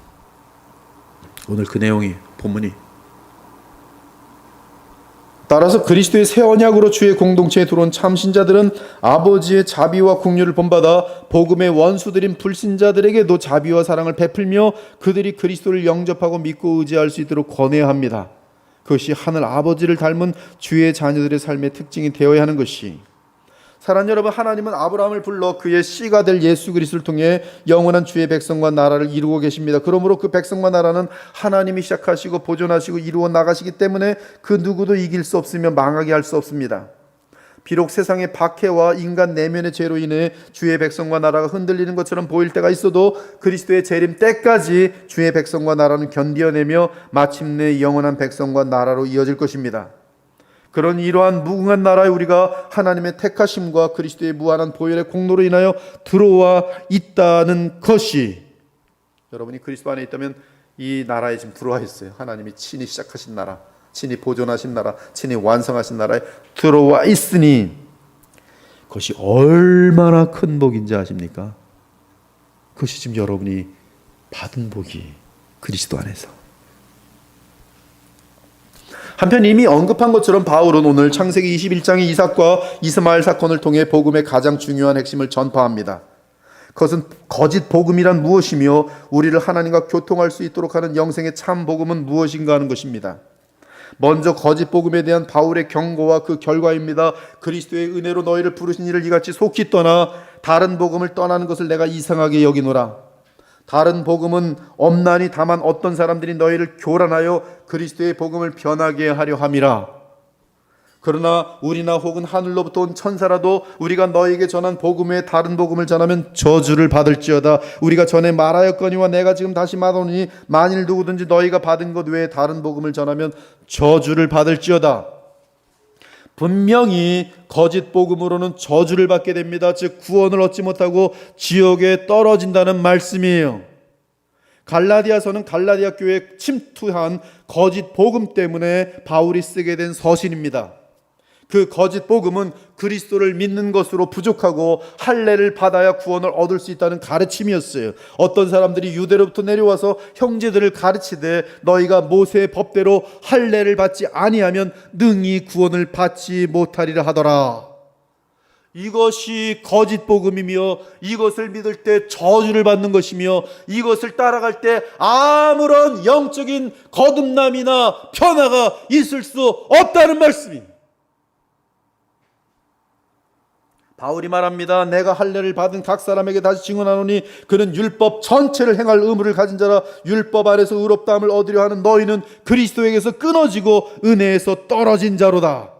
오늘 그 내용이 본문이. 따라서 그리스도의 새 언약으로 주의 공동체에 들어온 참신자들은 아버지의 자비와 긍휼을 본받아 복음의 원수들인 불신자들에게도 자비와 사랑을 베풀며 그들이 그리스도를 영접하고 믿고 의지할 수 있도록 권해야 합니다. 그것이 하늘 아버지를 닮은 주의 자녀들의 삶의 특징이 되어야 하는 것이. 사랑하는 여러분, 하나님은 아브라함을 불러 그의 씨가 될 예수 그리스도를 통해 영원한 주의 백성과 나라를 이루고 계십니다. 그러므로 그 백성과 나라는 하나님이 시작하시고 보존하시고 이루어 나가시기 때문에 그 누구도 이길 수 없으며 망하게 할 수 없습니다. 비록 세상의 박해와 인간 내면의 죄로 인해 주의 백성과 나라가 흔들리는 것처럼 보일 때가 있어도 그리스도의 재림 때까지 주의 백성과 나라는 견디어내며 마침내 영원한 백성과 나라로 이어질 것입니다. 그런 이러한 무궁한 나라에 우리가 하나님의 택하심과 그리스도의 무한한 보혈의 공로로 인하여 들어와 있다는 것이, 여러분이 그리스도 안에 있다면 이 나라에 지금 들어와 있어요. 하나님이 친히 시작하신 나라, 친히 보존하신 나라, 친히 완성하신 나라에 들어와 있으니 그것이 얼마나 큰 복인지 아십니까? 그것이 지금 여러분이 받은 복이 그리스도 안에서. 한편 이미 언급한 것처럼 바울은 오늘 창세기 21장의 이삭과 이스마엘 사건을 통해 복음의 가장 중요한 핵심을 전파합니다. 그것은 거짓 복음이란 무엇이며 우리를 하나님과 교통할 수 있도록 하는 영생의 참 복음은 무엇인가 하는 것입니다. 먼저 거짓 복음에 대한 바울의 경고와 그 결과입니다. 그리스도의 은혜로 너희를 부르신 이를 이같이 속히 떠나 다른 복음을 떠나는 것을 내가 이상하게 여기노라. 다른 복음은 없나니 다만 어떤 사람들이 너희를 교란하여 그리스도의 복음을 변하게 하려 함이라. 그러나 우리나 혹은 하늘로부터 온 천사라도 우리가 너에게 전한 복음 외에 다른 복음을 전하면 저주를 받을지어다. 우리가 전에 말하였거니와 내가 지금 다시 말하노니 만일 누구든지 너희가 받은 것 외에 다른 복음을 전하면 저주를 받을지어다. 분명히 거짓 복음으로는 저주를 받게 됩니다. 즉 구원을 얻지 못하고 지옥에 떨어진다는 말씀이에요. 갈라디아서는 갈라디아 교회에 침투한 거짓 복음 때문에 바울이 쓰게 된 서신입니다. 그 거짓 복음은 그리스도를 믿는 것으로 부족하고 할례를 받아야 구원을 얻을 수 있다는 가르침이었어요. 어떤 사람들이 유대로부터 내려와서 형제들을 가르치되 너희가 모세의 법대로 할례를 받지 아니하면 능히 구원을 받지 못하리라 하더라. 이것이 거짓 복음이며 이것을 믿을 때 저주를 받는 것이며 이것을 따라갈 때 아무런 영적인 거듭남이나 변화가 있을 수 없다는 말씀입니다. 바울이 말합니다. 내가 할례를 받은 각 사람에게 다시 증언하노니 그는 율법 전체를 행할 의무를 가진 자라. 율법 아래서 의롭다함을 얻으려 하는 너희는 그리스도에게서 끊어지고 은혜에서 떨어진 자로다.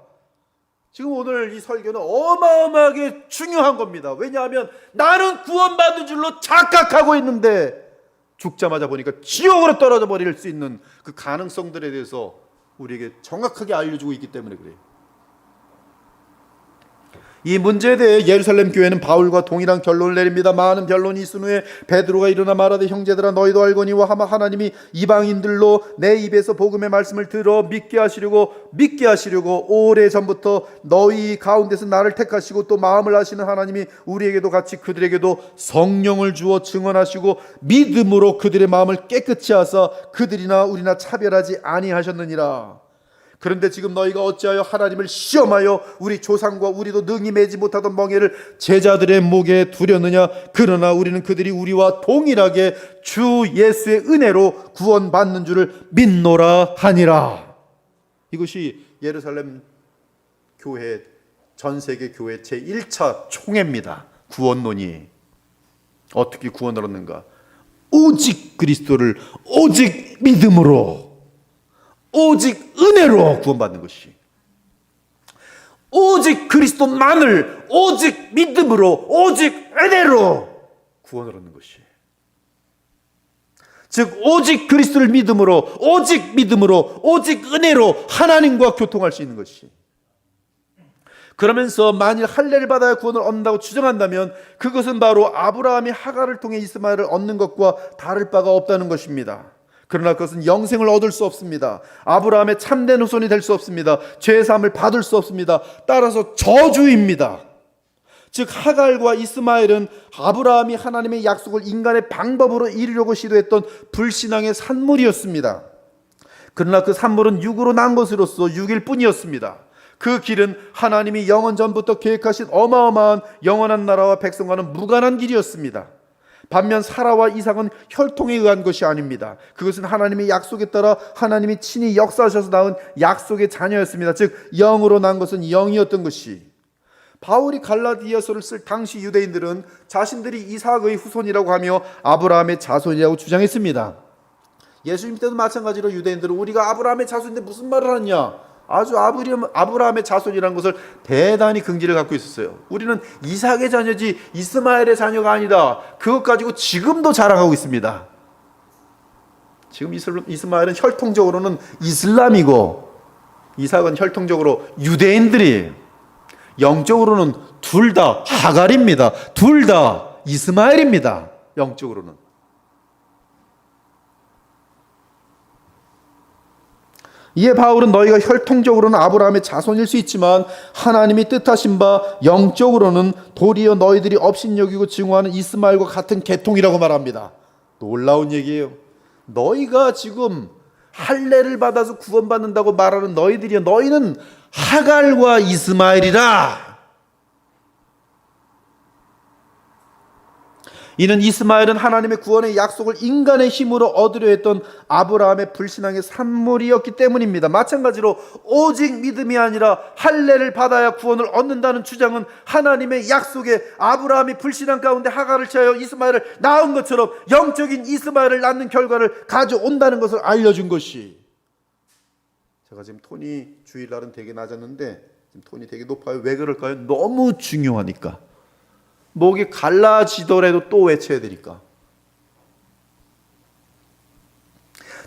지금 오늘 이 설교는 어마어마하게 중요한 겁니다. 왜냐하면 나는 구원받은 줄로 착각하고 있는데 죽자마자 보니까 지옥으로 떨어져 버릴 수 있는 그 가능성들에 대해서 우리에게 정확하게 알려주고 있기 때문에 그래요. 이 문제에 대해 예루살렘 교회는 바울과 동일한 결론을 내립니다. 많은 변론이 있은 후에 베드로가 일어나 말하되 형제들아 너희도 알거니와 하나님이 이방인들로 내 입에서 복음의 말씀을 들어 믿게 하시려고 오래전부터 너희 가운데서 나를 택하시고 또 마음을 하시는 하나님이 우리에게도 같이 그들에게도 성령을 주어 증언하시고 믿음으로 그들의 마음을 깨끗이 하사 그들이나 우리나 차별하지 아니하셨느니라. 그런데 지금 너희가 어찌하여 하나님을 시험하여 우리 조상과 우리도 능히 매지 못하던 멍에를 제자들의 목에 두렸느냐. 그러나 우리는 그들이 우리와 동일하게 주 예수의 은혜로 구원받는 줄을 믿노라 하니라. 이것이 예루살렘 교회, 전세계 교회 제1차 총회입니다. 구원론이 어떻게 구원을 얻는가? 오직 그리스도를 오직 믿음으로, 오직 은혜로 구원받는 것이, 오직 그리스도만을 오직 믿음으로 오직 은혜로 구원을 얻는 것이, 즉 오직 그리스도를 믿음으로 오직 믿음으로 오직 은혜로 하나님과 교통할 수 있는 것이. 그러면서 만일 할례를 받아야 구원을 얻는다고 주장한다면 그것은 바로 아브라함이 하갈을 통해 이스마엘을 얻는 것과 다를 바가 없다는 것입니다. 그러나 그것은 영생을 얻을 수 없습니다. 아브라함의 참된 후손이 될 수 없습니다. 죄사함을 받을 수 없습니다. 따라서 저주입니다. 즉 하갈과 이스마엘은 아브라함이 하나님의 약속을 인간의 방법으로 이루려고 시도했던 불신앙의 산물이었습니다. 그러나 그 산물은 육으로 난 것으로서 육일 뿐이었습니다. 그 길은 하나님이 영원 전부터 계획하신 어마어마한 영원한 나라와 백성과는 무관한 길이었습니다. 반면 사라와 이삭은 혈통에 의한 것이 아닙니다. 그것은 하나님의 약속에 따라 하나님이 친히 역사하셔서 낳은 약속의 자녀였습니다. 즉 영으로 난 것은 영이었던 것이. 바울이 갈라디아서를 쓸 당시 유대인들은 자신들이 이삭의 후손이라고 하며 아브라함의 자손이라고 주장했습니다. 예수님 때도 마찬가지로 유대인들은 우리가 아브라함의 자손인데 무슨 말을 하냐, 아주 아브라함의 자손이라는 것을 대단히 긍지를 갖고 있었어요. 우리는 이삭의 자녀지 이스마엘의 자녀가 아니다. 그것 가지고 지금도 자랑하고 있습니다. 지금 이스마엘은 혈통적으로는 이슬람이고 이삭은 혈통적으로 유대인들이에요. 영적으로는 둘 다 하갈입니다. 둘 다 이스마엘입니다. 영적으로는. 이에 바울은 너희가 혈통적으로는 아브라함의 자손일 수 있지만 하나님이 뜻하신 바 영적으로는 도리어 너희들이 업신여기고 증오하는 이스마엘과 같은 계통이라고 말합니다. 놀라운 얘기예요. 너희가 지금 할례를 받아서 구원받는다고 말하는 너희들이여, 너희는 하갈과 이스마엘이라. 이는 이스마엘은 하나님의 구원의 약속을 인간의 힘으로 얻으려 했던 아브라함의 불신앙의 산물이었기 때문입니다. 마찬가지로 오직 믿음이 아니라 할례를 받아야 구원을 얻는다는 주장은 하나님의 약속에 아브라함이 불신앙 가운데 하갈을 취하여 이스마엘을 낳은 것처럼 영적인 이스마엘을 낳는 결과를 가져온다는 것을 알려준 것이. 제가 지금 톤이 주일날은 되게 낮았는데 톤이 되게 높아요. 왜 그럴까요? 너무 중요하니까. 목이 갈라지더라도 또 외쳐야 되니까.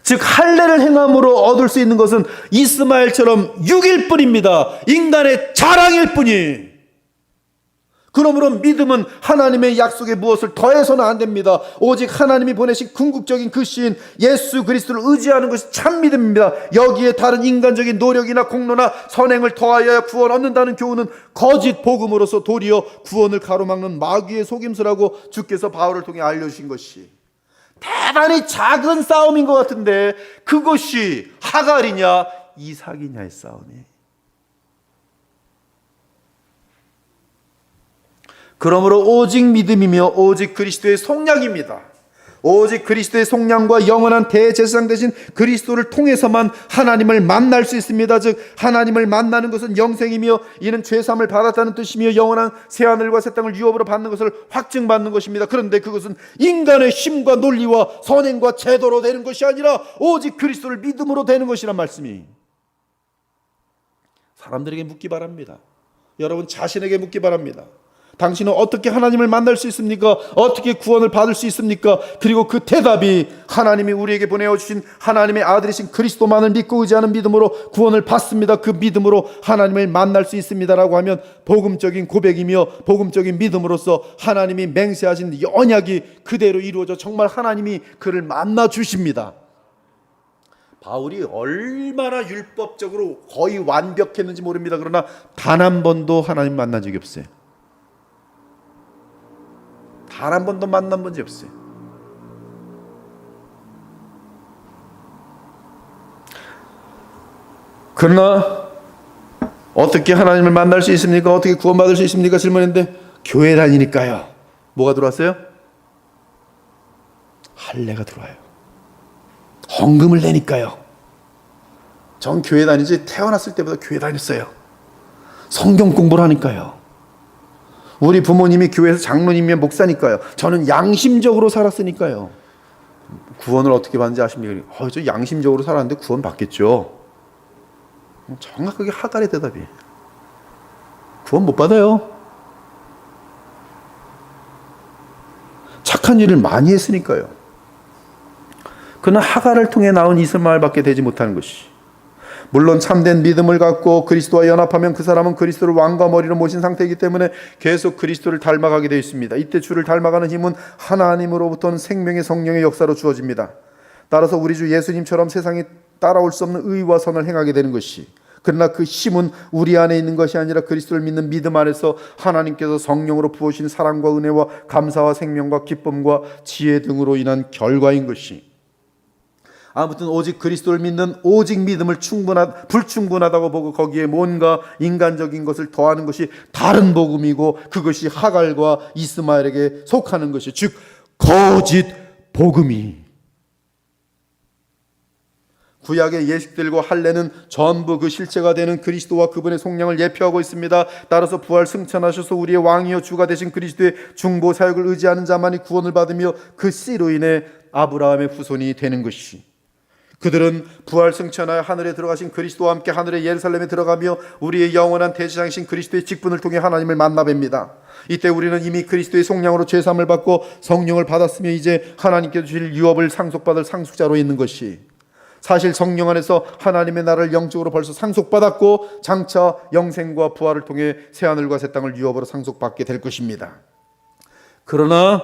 즉 할례를 행함으로 얻을 수 있는 것은 이스마엘처럼 육일 뿐입니다. 인간의 자랑일 뿐이. 그러므로 믿음은 하나님의 약속에 무엇을 더해서는 안 됩니다. 오직 하나님이 보내신 궁극적인 그 시인 예수 그리스도를 의지하는 것이 참 믿음입니다. 여기에 다른 인간적인 노력이나 공로나 선행을 더하여야 구원 얻는다는 교훈은 거짓 복음으로서 도리어 구원을 가로막는 마귀의 속임수라고 주께서 바울을 통해 알려주신 것이 대단히 작은 싸움인 것 같은데 그것이 하갈이냐 이삭이냐의 싸움이에요. 그러므로 오직 믿음이며 오직 그리스도의 속량입니다. 오직 그리스도의 속량과 영원한 대제사장 되신 그리스도를 통해서만 하나님을 만날 수 있습니다. 즉 하나님을 만나는 것은 영생이며 이는 죄사함을 받았다는 뜻이며 영원한 새하늘과 새 땅을 유업으로 받는 것을 확증받는 것입니다. 그런데 그것은 인간의 힘과 논리와 선행과 제도로 되는 것이 아니라 오직 그리스도를 믿음으로 되는 것이란 말씀이 사람들에게 묻기 바랍니다. 여러분 자신에게 묻기 바랍니다. 당신은 어떻게 하나님을 만날 수 있습니까? 어떻게 구원을 받을 수 있습니까? 그리고 그 대답이 하나님이 우리에게 보내주신 하나님의 아들이신 그리스도만을 믿고 의지하는 믿음으로 구원을 받습니다. 그 믿음으로 하나님을 만날 수 있습니다라고 하면 복음적인 고백이며 복음적인 믿음으로써 하나님이 맹세하신 언약이 그대로 이루어져 정말 하나님이 그를 만나 주십니다. 바울이 얼마나 율법적으로 거의 완벽했는지 모릅니다. 그러나 단 한 번도 하나님 만난 적이 없어요. 단 한 번도 만난 적이 없어요. 그러나 어떻게 하나님을 만날 수 있습니까? 어떻게 구원받을 수 있습니까? 질문했는데 교회 다니니까요. 뭐가 들어왔어요? 할례가 들어와요. 헌금을 내니까요. 전 교회 다니지 태어났을 때보다 교회 다녔어요. 성경 공부를 하니까요. 우리 부모님이 교회에서 장로님이면 목사니까요. 저는 양심적으로 살았으니까요. 구원을 어떻게 받는지 아십니까? 저 양심적으로 살았는데 구원 받겠죠. 정확하게 하갈의 대답이 구원 못 받아요. 착한 일을 많이 했으니까요. 그는 하갈을 통해 나온 이스마엘밖에 되지 못하는 것이, 물론 참된 믿음을 갖고 그리스도와 연합하면 그 사람은 그리스도를 왕과 머리로 모신 상태이기 때문에 계속 그리스도를 닮아가게 되어 있습니다. 이때 주를 닮아가는 힘은 하나님으로부터는 생명의 성령의 역사로 주어집니다. 따라서 우리 주 예수님처럼 세상이 따라올 수 없는 의와 선을 행하게 되는 것이, 그러나 그 힘은 우리 안에 있는 것이 아니라 그리스도를 믿는 믿음 안에서 하나님께서 성령으로 부으신 사랑과 은혜와 감사와 생명과 기쁨과 지혜 등으로 인한 결과인 것이, 아무튼 오직 그리스도를 믿는 오직 믿음을 불충분하다고 보고 거기에 뭔가 인간적인 것을 더하는 것이 다른 복음이고, 그것이 하갈과 이스마엘에게 속하는 것이, 즉 거짓 복음이. 구약의 예식들과 할례는 전부 그 실체가 되는 그리스도와 그분의 속량을 예표하고 있습니다. 따라서 부활 승천하셔서 우리의 왕이요 주가 되신 그리스도의 중보 사역을 의지하는 자만이 구원을 받으며 그 씨로 인해 아브라함의 후손이 되는 것이, 그들은 부활 승천하여 하늘에 들어가신 그리스도와 함께 하늘의 예루살렘에 들어가며 우리의 영원한 대제사장이신 그리스도의 직분을 통해 하나님을 만나뵙니다. 이때 우리는 이미 그리스도의 속량으로 죄사함을 받고 성령을 받았으며 이제 하나님께서 주실 유업을 상속받을 상속자로 있는 것이, 사실 성령 안에서 하나님의 나라를 영적으로 벌써 상속받았고 장차 영생과 부활을 통해 새하늘과 새 땅을 유업으로 상속받게 될 것입니다. 그러나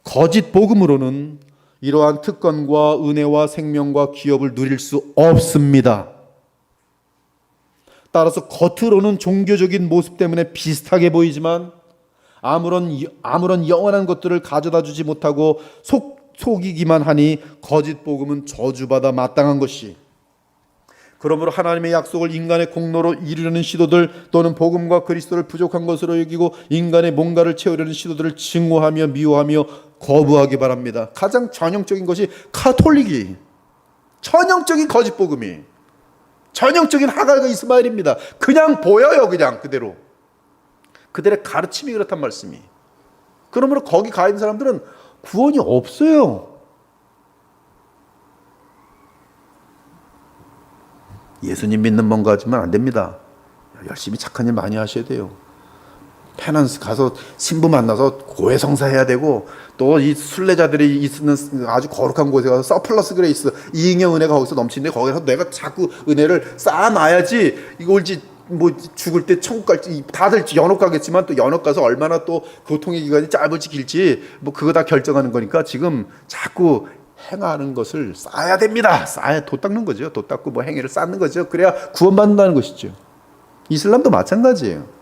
거짓 복음으로는 이러한 특권과 은혜와 생명과 기업을 누릴 수 없습니다. 따라서 겉으로는 종교적인 모습 때문에 비슷하게 보이지만 아무런 영원한 것들을 가져다 주지 못하고 속이기만 하니 거짓 복음은 저주받아 마땅한 것이, 그러므로 하나님의 약속을 인간의 공로로 이루려는 시도들 또는 복음과 그리스도를 부족한 것으로 여기고 인간의 뭔가를 채우려는 시도들을 증오하며 미워하며 거부하기 바랍니다. 가장 전형적인 것이 카톨릭이, 전형적인 거짓 복음이, 전형적인 하갈과 이스마엘입니다. 그냥 보여요. 그냥 그대로. 그들의 가르침이 그렇단 말씀이. 그러므로 거기 가 있는 사람들은 구원이 없어요. 예수님 믿는 뭔가 하지만 안 됩니다. 열심히 착한 일 많이 하셔야 돼요. 페넌스 가서 신부 만나서 고해성사 해야 되고, 또 이 순례자들이 있는 아주 거룩한 곳에 가서 서플러스 그레이스, 이응의 은혜가 거기서 넘치는데 거기서 내가 자꾸 은혜를 쌓아놔야지 이거 올지 뭐 죽을 때 천국 갈지, 다들 연옥 가겠지만 또 연옥 가서 얼마나 또 고통의 기간이 짧을지 길지 뭐 그거 다 결정하는 거니까 지금 자꾸 행하는 것을 쌓아야 됩니다. 쌓아야 도 닦는 거죠. 도 닦고 뭐 행위를 쌓는 거죠. 그래야 구원받는다는 것이죠. 이슬람도 마찬가지예요.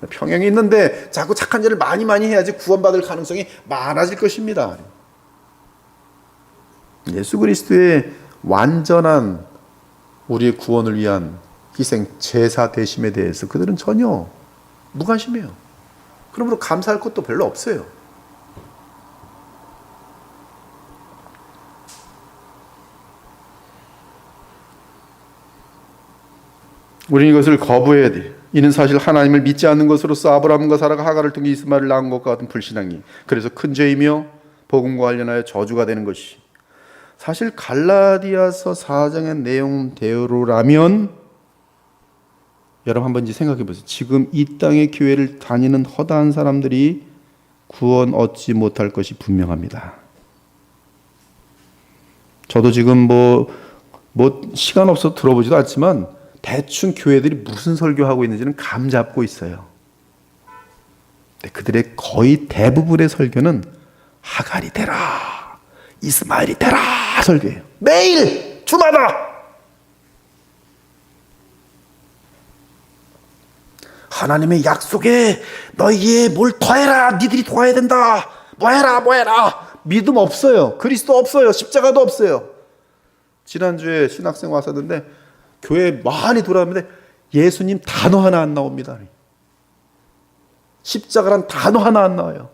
평형이 있는데 자꾸 착한 일을 많이 해야지 구원받을 가능성이 많아질 것입니다. 예수 그리스도의 완전한 우리의 구원을 위한 희생, 제사 대심에 대해서 그들은 전혀 무관심해요. 그러므로 감사할 것도 별로 없어요. 우리는 이것을 거부해야 돼. 이는 사실 하나님을 믿지 않는 것으로서 아브라함과 사라가 하갈을 통해 이스마엘을 낳은 것과 같은 불신앙이, 그래서 큰 죄이며 복음과 관련하여 저주가 되는 것이, 사실 갈라디아서 4장의 내용대로라면 여러분 한번 이제 생각해 보세요. 지금 이 땅의 교회를 다니는 허다한 사람들이 구원 얻지 못할 것이 분명합니다. 저도 지금 뭐 시간 없어서 들어보지도 않지만 대충 교회들이 무슨 설교하고 있는지는 감 잡고 있어요. 근데 그들의 거의 대부분의 설교는 하갈이 되라, 이스마엘이 되라 설교예요. 매일 주마다. 하나님의 약속에 너희에 뭘 더해라, 니들이 도와야 된다, 뭐해라. 믿음 없어요. 그리스도 없어요. 십자가도 없어요. 지난주에 신학생 왔었는데 교회 많이 돌아오는데 예수님 단어 하나 안 나옵니다. 십자가란 단어 하나 안 나와요.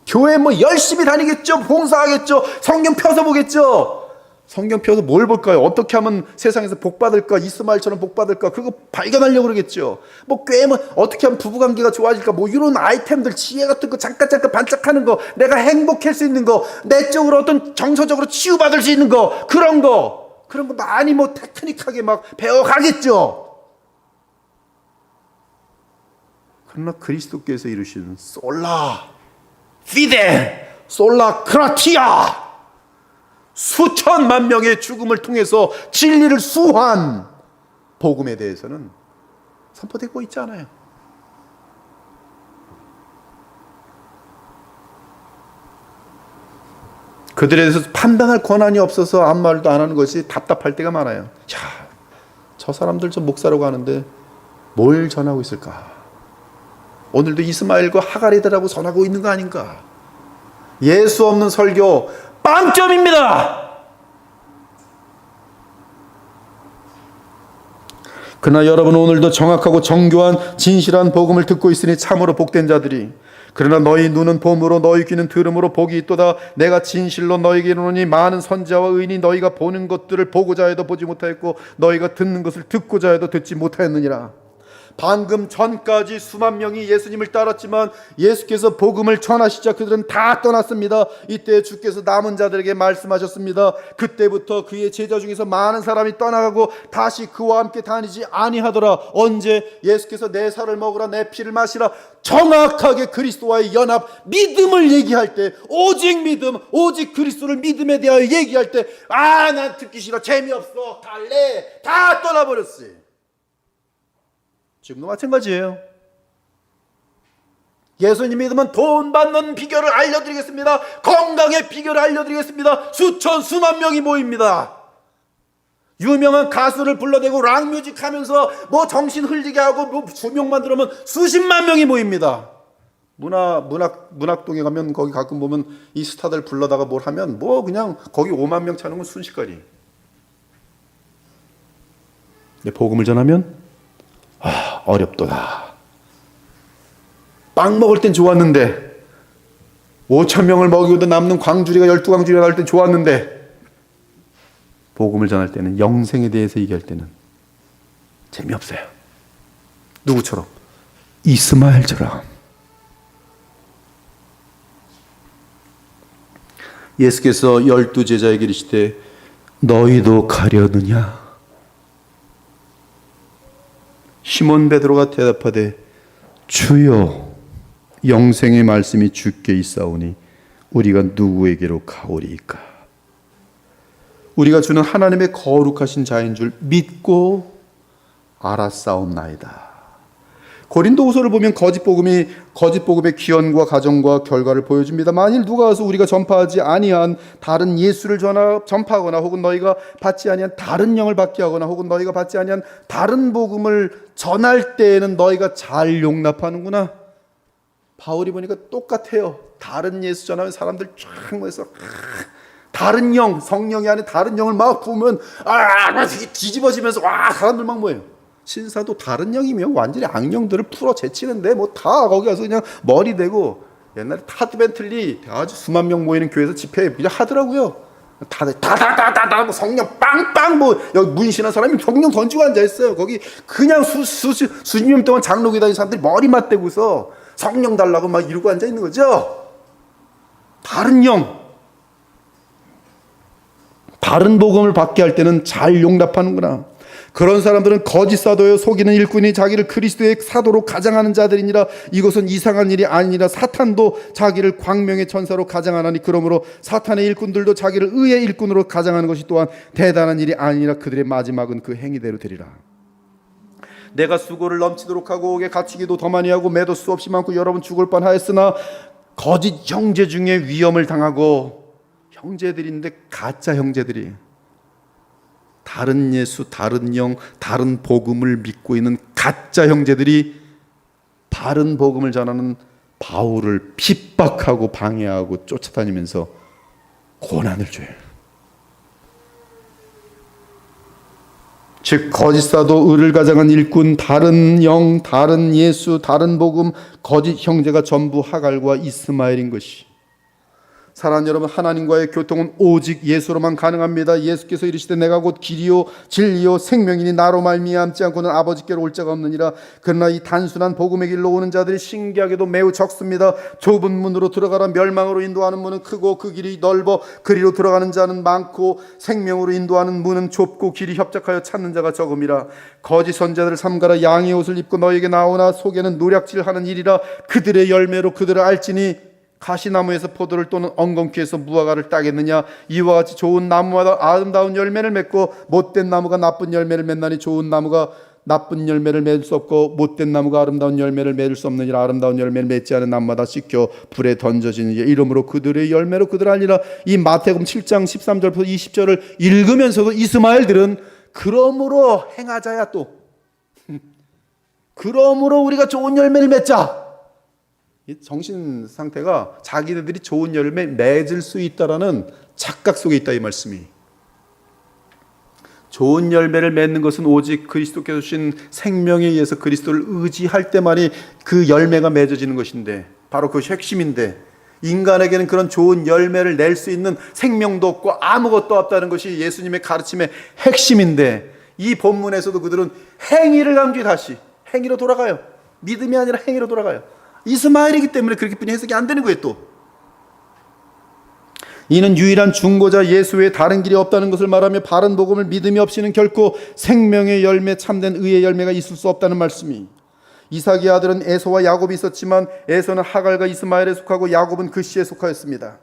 교회 뭐 열심히 다니겠죠, 봉사하겠죠, 성경 펴서 보겠죠. 성경 펴서 뭘 볼까요? 어떻게 하면 세상에서 복 받을까, 이스마엘처럼 복 받을까, 그거 발견하려고 그러겠죠. 뭐 꿰면 어떻게 하면 부부관계가 좋아질까, 뭐 이런 아이템들, 지혜 같은 거 잠깐 반짝하는 거, 내가 행복할 수 있는 거, 내적으로 어떤 정서적으로 치유받을 수 있는 거, 그런 거 많이 뭐 테크닉하게 막 배워가겠죠. 그러나 그리스도께서 이루시는 솔라 피데 솔라 크라티아, 수천만 명의 죽음을 통해서 진리를 수호한 복음에 대해서는 선포되고 있지 않아요. 그들에 대해서 판단할 권한이 없어서 아무 말도 안 하는 것이 답답할 때가 많아요. 야, 저 사람들 저 목사라고 하는데 뭘 전하고 있을까? 오늘도 이스마엘과 하갈이더라고 전하고 있는 거 아닌가? 예수 없는 설교 빵점입니다. 그러나 여러분, 오늘도 정확하고 정교한 진실한 복음을 듣고 있으니 참으로 복된 자들이, 그러나 너희 눈은 봄으로 너희 귀는 들음으로 복이 있도다. 내가 진실로 너희에게 이르노니 많은 선지자와 의인이 너희가 보는 것들을 보고자 해도 보지 못하였고 너희가 듣는 것을 듣고자 해도 듣지 못하였느니라. 방금 전까지 수만 명이 예수님을 따랐지만 예수께서 복음을 전하시자 그들은 다 떠났습니다. 이때 주께서 남은 자들에게 말씀하셨습니다. 그때부터 그의 제자 중에서 많은 사람이 떠나가고 다시 그와 함께 다니지 아니하더라. 언제? 예수께서 내 살을 먹으라, 내 피를 마시라. 정확하게 그리스도와의 연합, 믿음을 얘기할 때, 오직 믿음, 오직 그리스도를 믿음에 대하여 얘기할 때, 난 듣기 싫어, 재미없어, 갈래, 다 떠나버렸어요. 지금도 마찬가지예요. 예수님 믿으면 돈 받는 비결을 알려드리겠습니다. 건강의 비결을 알려드리겠습니다. 수만 명이 모입니다. 유명한 가수를 불러대고 락뮤직 하면서 뭐 정신 흘리게 하고 뭐 조명만 들으면 수십만 명이 모입니다. 문학동에 가면 거기 가끔 보면 이 스타들 불러다가 뭘 하면 뭐 그냥 거기 5만 명 차는 건 순식간이. 근데 복음을 전하면 어렵도다. 빵 먹을 땐 좋았는데 5천 명을 먹이고도 남는 광주리가 12광주리가 나올 땐 좋았는데 복음을 전할 때는, 영생에 대해서 얘기할 때는 재미없어요. 누구처럼? 이스마엘처럼. 예수께서 12제자에게 이르시되 너희도 가려느냐? 시몬 베드로가 대답하되 주여 영생의 말씀이 주께 있사오니 우리가 누구에게로 가오리이까. 우리가 주는 하나님의 거룩하신 자인 줄 믿고 알았사옵나이다. 고린도후서를 보면 거짓 복음의 기원과 가정과 결과를 보여줍니다. 만일 누가 와서 우리가 전파하지 아니한 다른 예수를 전파하거나 혹은 너희가 받지 아니한 다른 영을 받게 하거나 혹은 너희가 받지 아니한 다른 복음을 전할 때에는 너희가 잘 용납하는구나. 바울이 보니까 똑같아요. 다른 예수 전하면 사람들 쫙 모여서 다른 영, 성령이 안에 다른 영을 막 부으면 뒤집어지면서 사람들 막 모여요. 신사도 다른 영이면 완전히 악령들을 풀어 제치는데 뭐 다 거기 가서 그냥 머리 대고, 옛날에 타드 벤틀리 아주 수만 명 모이는 교회에서 집회 하더라고요. 다들 뭐 성령 빵빵 뭐 여기 문신한 사람이 성령 던지고 앉아 있어요. 거기 그냥 수십 년 동안 장로교 다니는 사람들이 머리 맞대고서 성령 달라고 막 이러고 앉아 있는 거죠. 다른 영, 다른 복음을 받게 할 때는 잘 용납하는구나. 그런 사람들은 거짓 사도여 속이는 일꾼이 자기를 그리스도의 사도로 가장하는 자들이니라. 이것은 이상한 일이 아니니라. 사탄도 자기를 광명의 천사로 가장하나니 그러므로 사탄의 일꾼들도 자기를 의의 일꾼으로 가장하는 것이 또한 대단한 일이 아니니라. 그들의 마지막은 그 행위대로 되리라. 내가 수고를 넘치도록 하고 옥에 갇히기도 더 많이 하고 매도 수없이 많고 여러 번 죽을 뻔하였으나 거짓 형제 중에 위험을 당하고, 형제들인데 가짜 형제들이 다른 예수, 다른 영, 다른 복음을 믿고 있는 가짜 형제들이 바른 복음을 전하는 바울을 핍박하고 방해하고 쫓아다니면서 고난을 줘요. 즉 거짓 사도, 의를 가장한 일꾼, 다른 영, 다른 예수, 다른 복음, 거짓 형제가 전부 하갈과 이스마엘인 것이. 사랑하는 여러분, 하나님과의 교통은 오직 예수로만 가능합니다. 예수께서 이르시되 내가 곧 길이요 진리요 생명이니 나로 말미암지 않고는 아버지께로 올 자가 없느니라. 그러나 이 단순한 복음의 길로 오는 자들이 신기하게도 매우 적습니다. 좁은 문으로 들어가라. 멸망으로 인도하는 문은 크고 그 길이 넓어 그리로 들어가는 자는 많고 생명으로 인도하는 문은 좁고 길이 협착하여 찾는 자가 적음이라. 거짓 선자들을 삼가라. 양의 옷을 입고 너에게 나오나 속에는 노략질하는 일이라. 그들의 열매로 그들을 알지니 가시나무에서 포도를 또는 엉겅퀴에서 무화과를 따겠느냐. 이와 같이 좋은 나무마다 아름다운 열매를 맺고 못된 나무가 나쁜 열매를 맺나니 좋은 나무가 나쁜 열매를 맺을 수 없고 못된 나무가 아름다운 열매를 맺을 수 없느니라. 아름다운 열매를 맺지 않은 나무마다 씻겨 불에 던져지는 이러므로 그들의 열매로 그들 알리라. 이 마태복음 7장 13절부터 20절을 읽으면서도 이스마엘들은 그러므로 행하자야, 또 그러므로 우리가 좋은 열매를 맺자. 정신 상태가 자기네들이 좋은 열매 맺을 수 있다라는 착각 속에 있다, 이 말씀이. 좋은 열매를 맺는 것은 오직 그리스도께서 주신 생명에 의해서 그리스도를 의지할 때만이 그 열매가 맺어지는 것인데, 바로 그것이 핵심인데, 인간에게는 그런 좋은 열매를 낼 수 있는 생명도 없고 아무것도 없다는 것이 예수님의 가르침의 핵심인데, 이 본문에서도 그들은 행위를 강조해 다시 행위로 돌아가요. 믿음이 아니라 행위로 돌아가요. 이스마엘이기 때문에 그렇게뿐이 해석이 안 되는 거예요. 또 이는 유일한 중보자 예수 외에 다른 길이 없다는 것을 말하며 바른 복음을 믿음이 없이는 결코 생명의 열매, 참된 의의 열매가 있을 수 없다는 말씀이. 이삭의 아들은 에서와 야곱이 있었지만 에서는 하갈과 이스마엘에 속하고 야곱은 그 씨에 속하였습니다.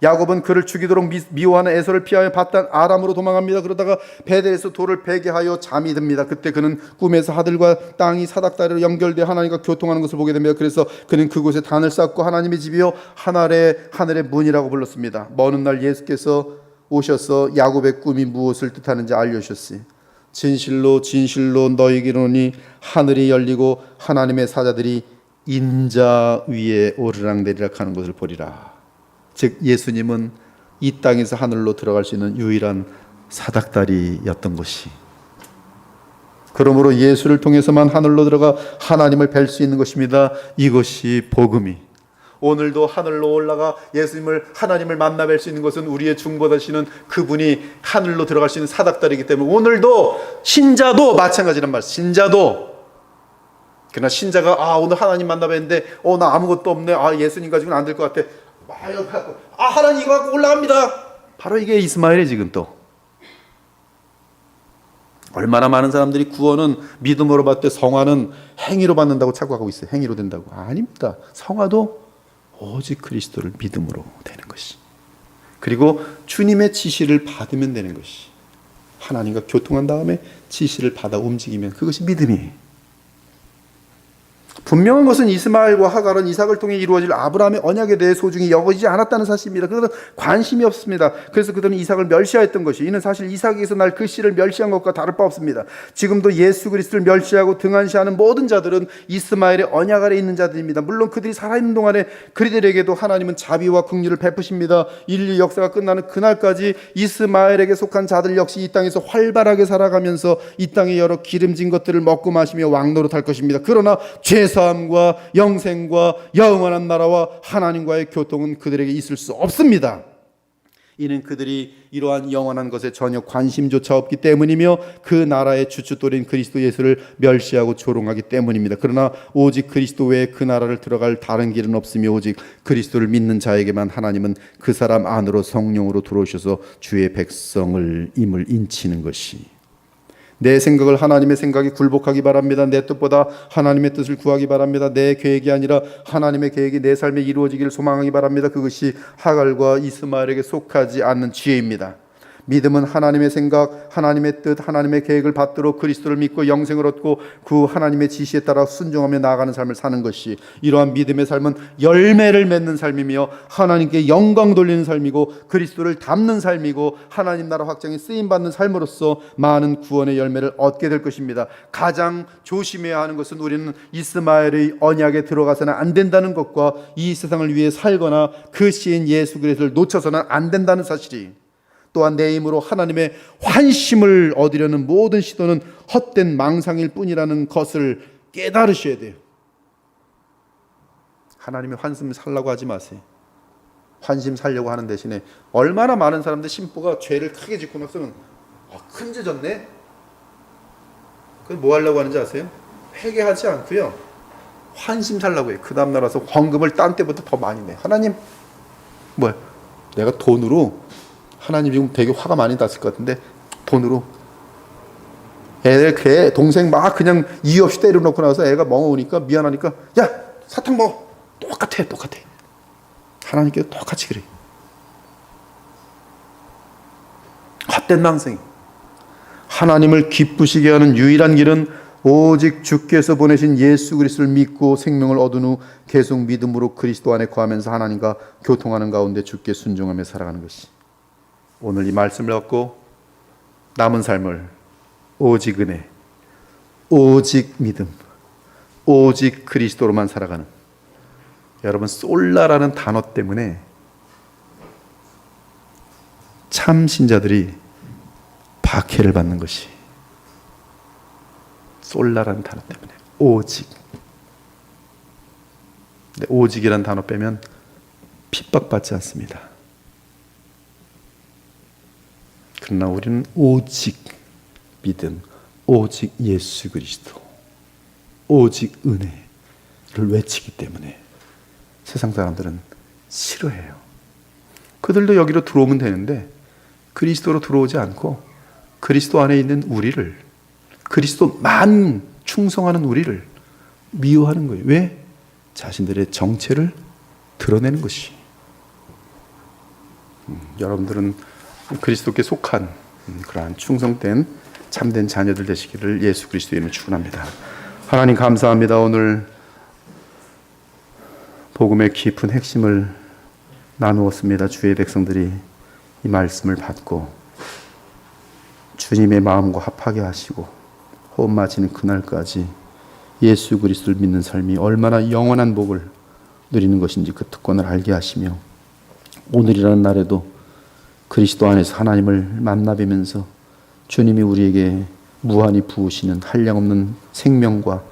야곱은 그를 죽이도록 미워하는 에서를 피하여 바단 아람으로 도망합니다. 그러다가 베델에서 돌을 베게 하여 잠이 듭니다. 그때 그는 꿈에서 하늘과 땅이 사닥다리로 연결되어 하나님과 교통하는 것을 보게 됩니다. 그래서 그는 그곳에 단을 쌓고 하나님의 집이요 하늘의 문이라고 불렀습니다. 먼 날 예수께서 오셔서 야곱의 꿈이 무엇을 뜻하는지 알려주셨으니 진실로 진실로 너희에게 이르노니 하늘이 열리고 하나님의 사자들이 인자 위에 오르락내리락 하는 것을 보리라. 즉 예수님은 이 땅에서 하늘로 들어갈 수 있는 유일한 사닥다리였던 것이, 그러므로 예수를 통해서만 하늘로 들어가 하나님을 뵐 수 있는 것입니다. 이것이 복음이. 오늘도 하늘로 올라가 하나님을 만나 뵐 수 있는 것은 우리의 중보되시는 그분이 하늘로 들어갈 수 있는 사닥다리이기 때문에, 오늘도 신자도 마찬가지란 말이에요. 신자도. 그러나 신자가 오늘 하나님 만나 뵀는데 나 아무것도 없네, 예수님 가지고는 안 될 것 같아, 하나님 이거 갖고 올라갑니다. 바로 이게 이스마엘이 지금 또 얼마나 많은 사람들이 구원은 믿음으로 받되 성화는 행위로 받는다고 착각하고 있어요. 행위로 된다고. 아닙니다. 성화도 오직 그리스도를 믿음으로 되는 것이. 그리고 주님의 지시를 받으면 되는 것이. 하나님과 교통한 다음에 지시를 받아 움직이면 그것이 믿음이에요. 분명한 것은 이스마엘과 하갈은 이삭을 통해 이루어질 아브라함의 언약에 대해 소중히 여기지 않았다는 사실입니다. 그들은 관심이 없습니다. 그래서 그들은 이삭을 멸시하였던 것이, 이는 사실 이삭에게서 날 그 씨를 멸시한 것과 다를 바 없습니다. 지금도 예수 그리스도를 멸시하고 등한시하는 모든 자들은 이스마엘의 언약 아래 있는 자들입니다. 물론 그들이 살아있는 동안에 그들에게도 하나님은 자비와 긍휼을 베푸십니다. 인류 역사가 끝나는 그날까지 이스마엘에게 속한 자들 역시 이 땅에서 활발하게 살아가면서 이 땅의 여러 기름진 것들을 먹고 마시며 왕노릇할 것입니다. 그러나 죄사함과 영생과 영원한 나라와 하나님과의 교통은 그들에게 있을 수 없습니다. 이는 그들이 이러한 영원한 것에 전혀 관심조차 없기 때문이며 그 나라의 주춧돌인 그리스도 예수를 멸시하고 조롱하기 때문입니다. 그러나 오직 그리스도 외에 그 나라를 들어갈 다른 길은 없으며 오직 그리스도를 믿는 자에게만 하나님은 그 사람 안으로 성령으로 들어오셔서 주의 백성을 임을 인치는 것이. 내 생각을 하나님의 생각이 굴복하기 바랍니다. 내 뜻보다 하나님의 뜻을 구하기 바랍니다. 내 계획이 아니라 하나님의 계획이 내 삶에 이루어지기를 소망하기 바랍니다. 그것이 하갈과 이스마엘에게 속하지 않는 지혜입니다. 믿음은 하나님의 생각, 하나님의 뜻, 하나님의 계획을 받도록 그리스도를 믿고 영생을 얻고 그 하나님의 지시에 따라 순종하며 나아가는 삶을 사는 것이, 이러한 믿음의 삶은 열매를 맺는 삶이며 하나님께 영광 돌리는 삶이고 그리스도를 닮는 삶이고 하나님 나라 확장에 쓰임받는 삶으로서 많은 구원의 열매를 얻게 될 것입니다. 가장 조심해야 하는 것은 우리는 이스마엘의 언약에 들어가서는 안 된다는 것과 이 세상을 위해 살거나 그 시인 예수 그리스도를 놓쳐서는 안 된다는 사실이, 또한 내 힘으로 하나님의 환심을 얻으려는 모든 시도는 헛된 망상일 뿐이라는 것을 깨달으셔야 돼요. 하나님의 환심 살라고 하지 마세요. 환심 살려고 하는 대신에 얼마나 많은 사람들 심보가 죄를 크게 짓고 나서는 큰 죄 졌네? 그럼 뭐 하려고 하는지 아세요? 회개하지 않고요, 환심 살라고 해요. 그 다음날 와서 헌금을 딴 때보다 더 많이 내. 하나님, 뭐야, 내가 돈으로, 하나님 지금 되게 화가 많이 났을 것 같은데, 돈으로 걔 동생 막 그냥 이유 없이 때려놓고 나서 애가 멍어오니까 미안하니까 야 사탕 먹어. 똑같아. 하나님께도 똑같이 그래. 헛된 망상이. 하나님을 기쁘시게 하는 유일한 길은 오직 주께서 보내신 예수 그리스도를 믿고 생명을 얻은 후 계속 믿음으로 그리스도 안에 거하면서 하나님과 교통하는 가운데 주께 순종하며 살아가는 것이, 오늘 이 말씀을 갖고 남은 삶을 오직 은혜, 오직 믿음, 오직 그리스도로만 살아가는, 여러분 솔라라는 단어 때문에 참 신자들이 박해를 받는 것이, 솔라라는 단어 때문에. 오직, 오직이라는 단어 빼면 핍박받지 않습니다. 그러나 우리는 오직 믿음, 오직 예수 그리스도, 오직 은혜를 외치기 때문에 세상 사람들은 싫어해요. 그들도 여기로 들어오면 되는데 그리스도로 들어오지 않고 그리스도 안에 있는 우리를, 그리스도만 충성하는 우리를 미워하는 거예요. 왜? 자신들의 정체를 드러내는 것이. 여러분들은 그리스도께 속한 그러한 충성된 참된 자녀들 되시기를 예수 그리스도의 이름으로 축원합니다. 하나님 감사합니다. 오늘 복음의 깊은 핵심을 나누었습니다. 주의 백성들이 이 말씀을 받고 주님의 마음과 합하게 하시고 호흡 마치는 그날까지 예수 그리스도를 믿는 삶이 얼마나 영원한 복을 누리는 것인지 그 특권을 알게 하시며, 오늘이라는 날에도 그리스도 안에서 하나님을 만나뵈면서 주님이 우리에게 무한히 부으시는 한량없는 생명과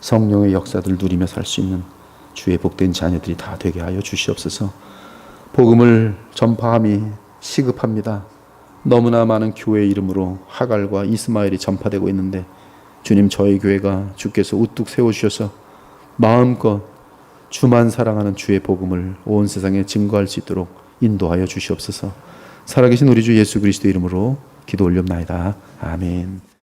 성령의 역사들을 누리며 살 수 있는 주의 복된 자녀들이 다 되게 하여 주시옵소서. 복음을 전파함이 시급합니다. 너무나 많은 교회 이름으로 하갈과 이스마엘이 전파되고 있는데, 주님, 저희 교회가 주께서 우뚝 세워주셔서 마음껏 주만 사랑하는 주의 복음을 온 세상에 증거할 수 있도록 인도하여 주시옵소서. 살아계신 우리 주 예수 그리스도 이름으로 기도 올렵나이다. 아멘.